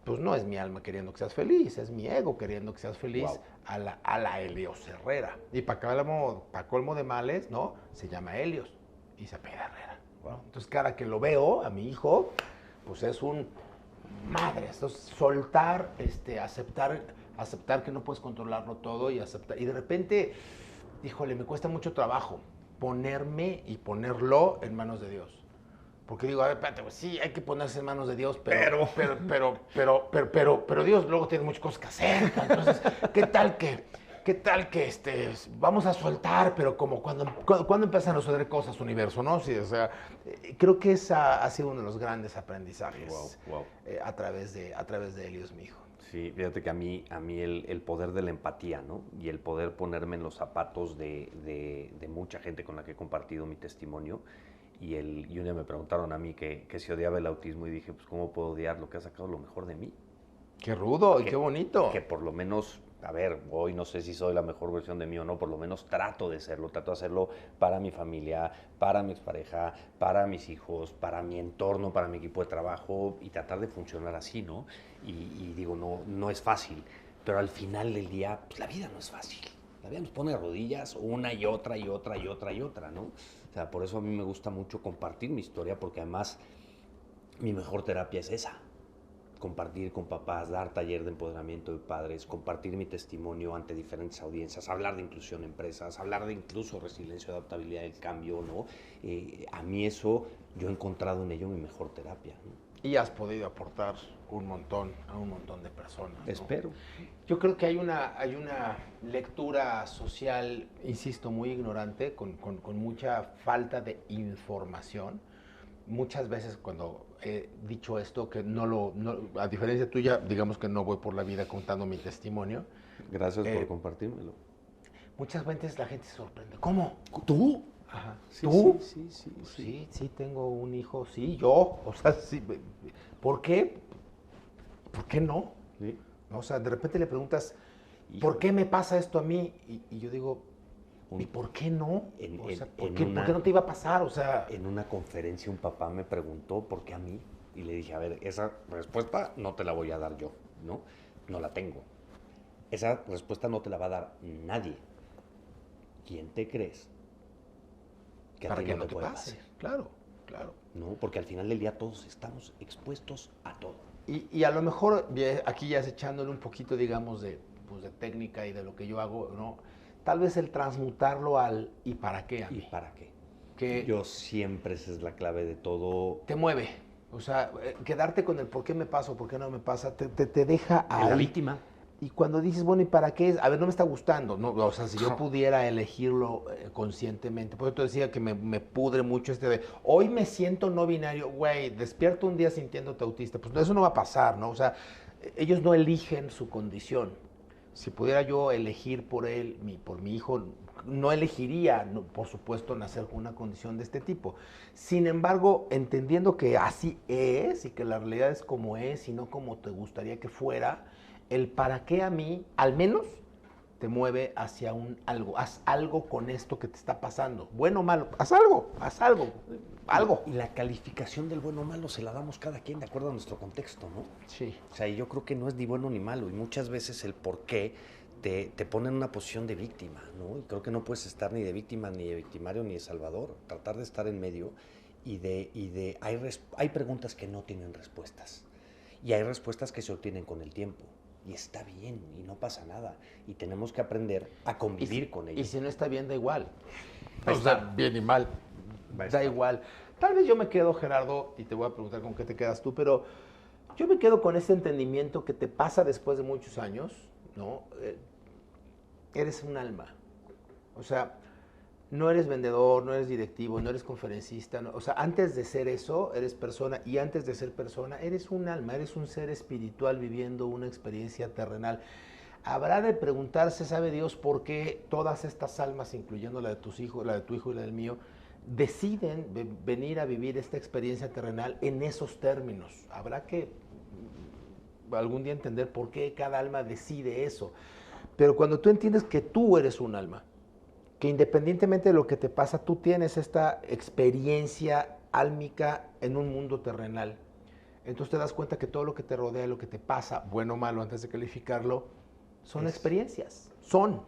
pues no es mi alma queriendo que seas feliz, es mi ego queriendo que seas feliz. Wow. a la Helios Herrera. Y para colmo de males, ¿no? Se llama Helios y se apellida Herrera. Wow. Entonces cada que lo veo a mi hijo, pues es un... Madre, esto es soltar, aceptar que no puedes controlarlo todo, y aceptar. Y de repente, híjole, me cuesta mucho trabajo ponerme y ponerlo en manos de Dios. Porque digo, a ver, espérate, pues sí, hay que ponerse en manos de Dios, pero Dios luego tiene muchas cosas que hacer. Entonces, ¿qué tal que vamos a soltar, pero como cuando empiezan a suceder cosas, universo, ¿no? Sí, o sea, creo que esa ha sido uno de los grandes aprendizajes. Wow. A través de Helios, mi hijo. Sí, fíjate que a mí el poder de la empatía, ¿no? Y el poder ponerme en los zapatos de mucha gente con la que he compartido mi testimonio. Y un día me preguntaron a mí que si odiaba el autismo, y dije, pues, ¿cómo puedo odiar lo que ha sacado lo mejor de mí? ¡Qué rudo y qué bonito! Que por lo menos, a ver, hoy no sé si soy la mejor versión de mí o no, por lo menos trato de hacerlo para mi familia, para mi expareja, para mis hijos, para mi entorno, para mi equipo de trabajo, y tratar de funcionar así, ¿no? Y digo, no es fácil, pero al final del día, pues la vida no es fácil. La vida nos pone de rodillas una y otra, ¿no? O sea, por eso a mí me gusta mucho compartir mi historia, porque además mi mejor terapia es esa. Compartir con papás, dar taller de empoderamiento de padres, compartir mi testimonio ante diferentes audiencias, hablar de inclusión en empresas, hablar de incluso resiliencia, adaptabilidad del cambio, ¿no? A mí eso, yo he encontrado en ello mi mejor terapia, ¿no? Y has podido aportar un montón a un montón de personas, ¿no? Espero. Yo creo que hay una lectura social, insisto, muy ignorante, con mucha falta de información. Muchas veces cuando he dicho esto, que a diferencia tuya, digamos que no voy por la vida contando mi testimonio. Gracias por compartírmelo. Muchas veces la gente se sorprende. ¿Cómo? ¿Tú? Ajá. Sí, ¿tú? Sí, tengo un hijo, sí, yo. O sea, sí. ¿Por qué? ¿Por qué no? Sí. O sea, de repente le preguntas, ¿por qué me pasa esto a mí? Y yo digo, ¿y por qué no? ¿Por qué no te iba a pasar? O sea, en una conferencia un papá me preguntó por qué a mí, y le dije, a ver, esa respuesta no te la voy a dar yo, ¿no? No la tengo. Esa respuesta no te la va a dar nadie. ¿Quién te crees que para a ti que no no te puede pase? pasar? Claro. No, porque al final del día todos estamos expuestos a todo. Y a lo mejor aquí ya es echándole un poquito, digamos, de técnica y de lo que yo hago, ¿no? Tal vez el transmutarlo al ¿y para qué a mí? ¿Y para qué? Que yo siempre, esa es la clave de todo. Te mueve. O sea, quedarte con el por qué me pasa o por qué no me pasa, te deja ahí. La víctima. Y cuando dices, bueno, ¿y para qué? A ver, no me está gustando. No, o sea, si yo pudiera elegirlo conscientemente. Por eso te decía que me pudre mucho de, hoy me siento no binario. Güey, despierto un día sintiéndote autista. Pues eso no va a pasar, ¿no? O sea, ellos no eligen su condición. Si pudiera yo elegir por mi hijo, no elegiría, por supuesto, nacer con una condición de este tipo. Sin embargo, entendiendo que así es y que la realidad es como es y no como te gustaría que fuera, el para qué a mí, al menos, te mueve hacia un algo. Haz algo con esto que te está pasando. Bueno o malo, haz algo, algo. Y la calificación del bueno o malo se la damos cada quien de acuerdo a nuestro contexto, ¿no? Sí. O sea, yo creo que no es ni bueno ni malo, y muchas veces el por qué te pone en una posición de víctima, ¿no? Y creo que no puedes estar ni de víctima, ni de victimario, ni de salvador. Tratar de estar en medio hay preguntas que no tienen respuestas. Y hay respuestas que se obtienen con el tiempo. Y está bien, y no pasa nada. Y tenemos que aprender a convivir con ellas. Y si no está bien, da igual. Va a estar. Bien y mal, Va a da estar. igual. Tal vez yo me quedo, Gerardo, y te voy a preguntar con qué te quedas tú, pero yo me quedo con ese entendimiento que te pasa después de muchos años, ¿no? Eres un alma. O sea, no eres vendedor, no eres directivo, no eres conferencista. No, o sea, antes de ser eso, eres persona. Y antes de ser persona, eres un alma, eres un ser espiritual viviendo una experiencia terrenal. Habrá de preguntarse, sabe Dios, por qué todas estas almas, incluyendo la de tus hijos, la de tu hijo y la del mío, deciden venir a vivir esta experiencia terrenal en esos términos. Habrá que algún día entender por qué cada alma decide eso. Pero cuando tú entiendes que tú eres un alma, que independientemente de lo que te pasa, tú tienes esta experiencia álmica en un mundo terrenal. Entonces te das cuenta que todo lo que te rodea, lo que te pasa, bueno o malo, antes de calificarlo, son experiencias. Son.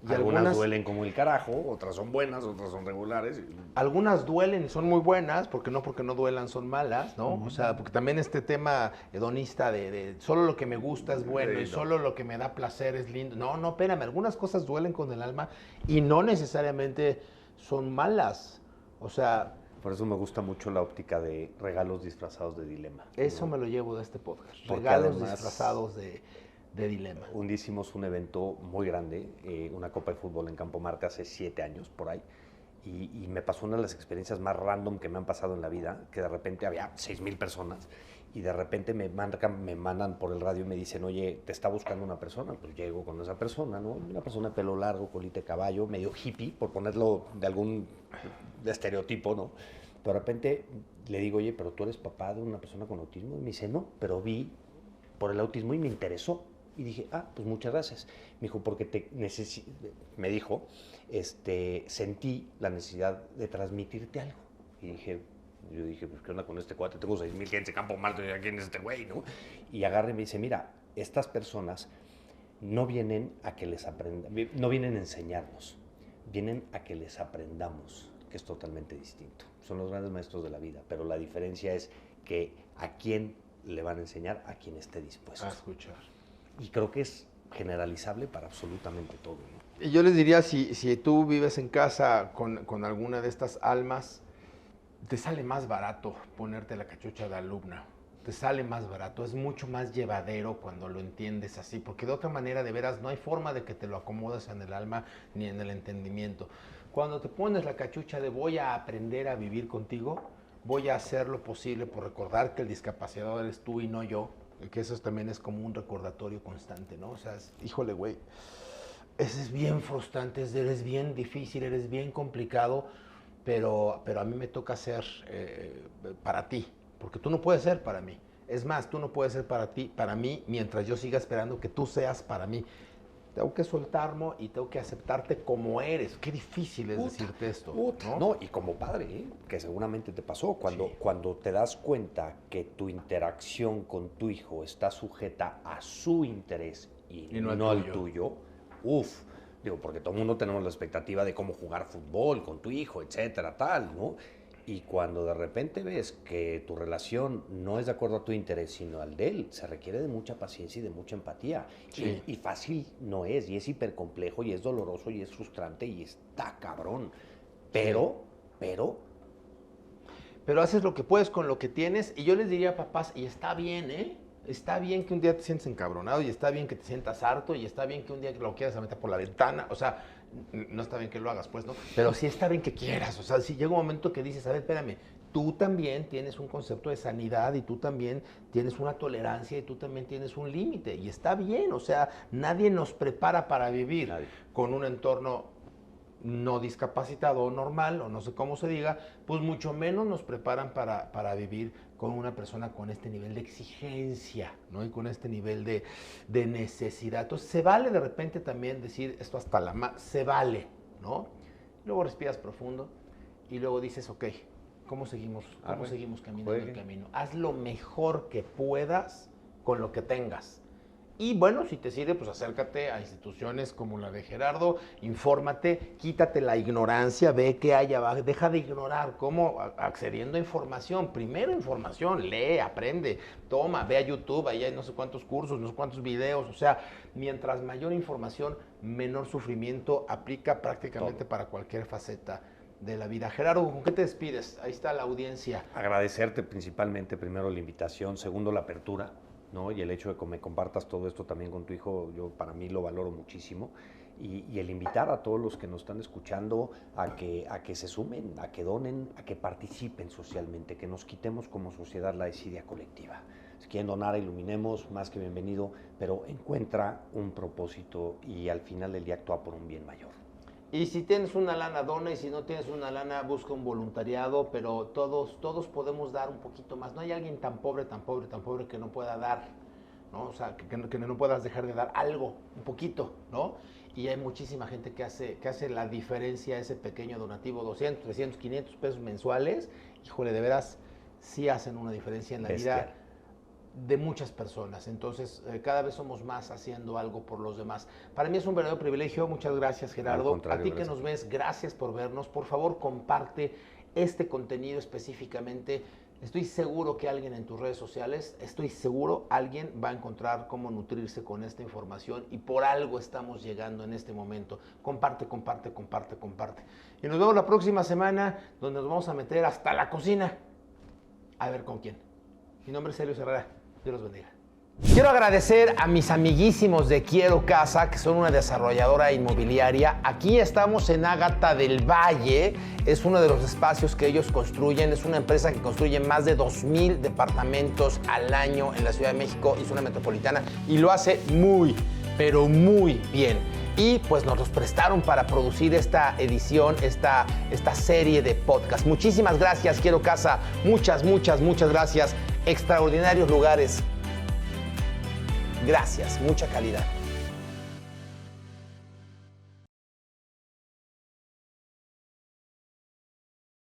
Y algunas duelen como el carajo, otras son buenas, otras son regulares. Algunas duelen y son muy buenas, porque no duelan son malas, ¿no? O sea, porque también este tema hedonista de solo lo que me gusta es bueno y solo lo que me da placer es lindo. No, espérame, algunas cosas duelen con el alma y no necesariamente son malas. O sea... Por eso me gusta mucho la óptica de regalos disfrazados de dilema. Eso me lo llevo de este podcast. Porque regalos además, disfrazados de dilema. Un día hicimos un evento muy grande, una Copa de Fútbol en Campo Marte hace 7 años, por ahí, y me pasó una de las experiencias más random que me han pasado en la vida, que de repente había 6,000 personas, y de repente me mandan por el radio y me dicen, oye, ¿te está buscando una persona? Pues llego con esa persona, ¿no? Una persona de pelo largo, colita de caballo, medio hippie, por ponerlo de algún estereotipo, ¿no? Pero de repente le digo, oye, ¿pero tú eres papá de una persona con autismo? Y me dice, no, pero vi por el autismo y me interesó. Y dije, pues muchas gracias. Me dijo, porque me dijo, sentí la necesidad de transmitirte algo. Y yo dije, pues qué onda con este cuate, tengo 6,000 gente en Campo Marte, ¿quién es este güey, no? Y agarra y me dice, mira, estas personas no vienen a que les no vienen a enseñarnos, vienen a que les aprendamos, que es totalmente distinto. Son los grandes maestros de la vida, pero la diferencia es que a quién le van a enseñar, a quien esté dispuesto a escuchar. Y creo que es generalizable para absolutamente todo, ¿no? Y yo les diría, si tú vives en casa con alguna de estas almas, te sale más barato ponerte la cachucha de alumna. Te sale más barato, es mucho más llevadero cuando lo entiendes así, porque de otra manera, de veras, no hay forma de que te lo acomodes en el alma ni en el entendimiento. Cuando te pones la cachucha de voy a aprender a vivir contigo, voy a hacer lo posible por recordar que el discapacitado eres tú y no yo, que eso también es como un recordatorio constante, ¿no? O sea, híjole, güey, eso es bien frustrante, eres bien difícil, eres bien complicado, pero a mí me toca ser para ti, porque tú no puedes ser para mí. Es más, tú no puedes ser para mí, mientras yo siga esperando que tú seas para mí. Tengo que soltarme y tengo que aceptarte como eres. Qué difícil es decirte esto. ¿no? Y como padre, que seguramente te pasó, cuando te das cuenta que tu interacción con tu hijo está sujeta a su interés y no al tuyo, porque todo el mundo tenemos la expectativa de cómo jugar fútbol con tu hijo, etcétera, tal, ¿no? Y cuando de repente ves que tu relación no es de acuerdo a tu interés, sino al de él, se requiere de mucha paciencia y de mucha empatía. Sí. Y fácil no es, y es hipercomplejo, y es doloroso, y es frustrante, y está cabrón. Pero haces lo que puedes con lo que tienes, y yo les diría, papás, y está bien, ¿eh? Está bien que un día te sientes encabronado, y está bien que te sientas harto, y está bien que un día lo quieras meter por la ventana, o sea, no está bien que lo hagas, pues, ¿no? Pero sí está bien que quieras, o sea, si llega un momento que dices, a ver, espérame, tú también tienes un concepto de sanidad, y tú también tienes una tolerancia, y tú también tienes un límite, y está bien, o sea, nadie nos prepara para vivir con un entorno no discapacitado o normal, o no sé cómo se diga, pues mucho menos nos preparan para vivir con una persona con este nivel de exigencia, ¿no? Y con este nivel de necesidad. Entonces se vale de repente también decir esto hasta se vale, ¿no? Luego respiras profundo y luego dices, ok, ¿cómo seguimos caminando el camino? Haz lo mejor que puedas con lo que tengas. Y bueno, si te sirve, pues acércate a instituciones como la de Gerardo, infórmate, quítate la ignorancia, ve qué hay abajo, deja de ignorar, cómo accediendo a información. Primero información, lee, aprende, toma, ve a YouTube, ahí hay no sé cuántos cursos, no sé cuántos videos. O sea, mientras mayor información, menor sufrimiento, aplica prácticamente para cualquier faceta de la vida. Gerardo, ¿con qué te despides? Ahí está la audiencia. Agradecerte principalmente, primero la invitación, segundo la apertura, ¿no? Y el hecho de que me compartas todo esto también con tu hijo, yo para mí lo valoro muchísimo. Y el invitar a todos los que nos están escuchando a que se sumen, a que donen, a que participen socialmente, que nos quitemos como sociedad la desidia colectiva. Si quieren donar, iluminemos, más que bienvenido, pero encuentra un propósito y al final del día actúa por un bien mayor. Y si tienes una lana, dona, y si no tienes una lana, busca un voluntariado, pero todos podemos dar un poquito más. No hay alguien tan pobre que no pueda dar, ¿no? O sea, que no puedas dejar de dar algo, un poquito, ¿no? Y hay muchísima gente que hace la diferencia, ese pequeño donativo, 200, 300, 500 pesos mensuales. Híjole, de veras, sí hacen una diferencia en la vida de muchas personas. Entonces, cada vez somos más haciendo algo por los demás. Para mí es un verdadero privilegio. Muchas gracias, Gerardo. A ti que nos ves, gracias por vernos. Por favor, comparte este contenido específicamente. Estoy seguro que alguien en tus redes sociales, alguien va a encontrar cómo nutrirse con esta información y por algo estamos llegando en este momento. Comparte. Y nos vemos la próxima semana, donde nos vamos a meter hasta la cocina. A ver con quién. Mi nombre es Helio Herrera. Dios los bendiga. Quiero agradecer a mis amiguísimos de Quiero Casa, que son una desarrolladora inmobiliaria. Aquí estamos en Ágata del Valle. Es uno de los espacios que ellos construyen. Es una empresa que construye más de 2,000 departamentos al año en la Ciudad de México y zona metropolitana. Y lo hace muy, pero muy bien. Y pues nos los prestaron para producir esta edición, esta serie de podcast. Muchísimas gracias, Quiero Casa. Muchas gracias. Extraordinarios lugares. Gracias, mucha calidad.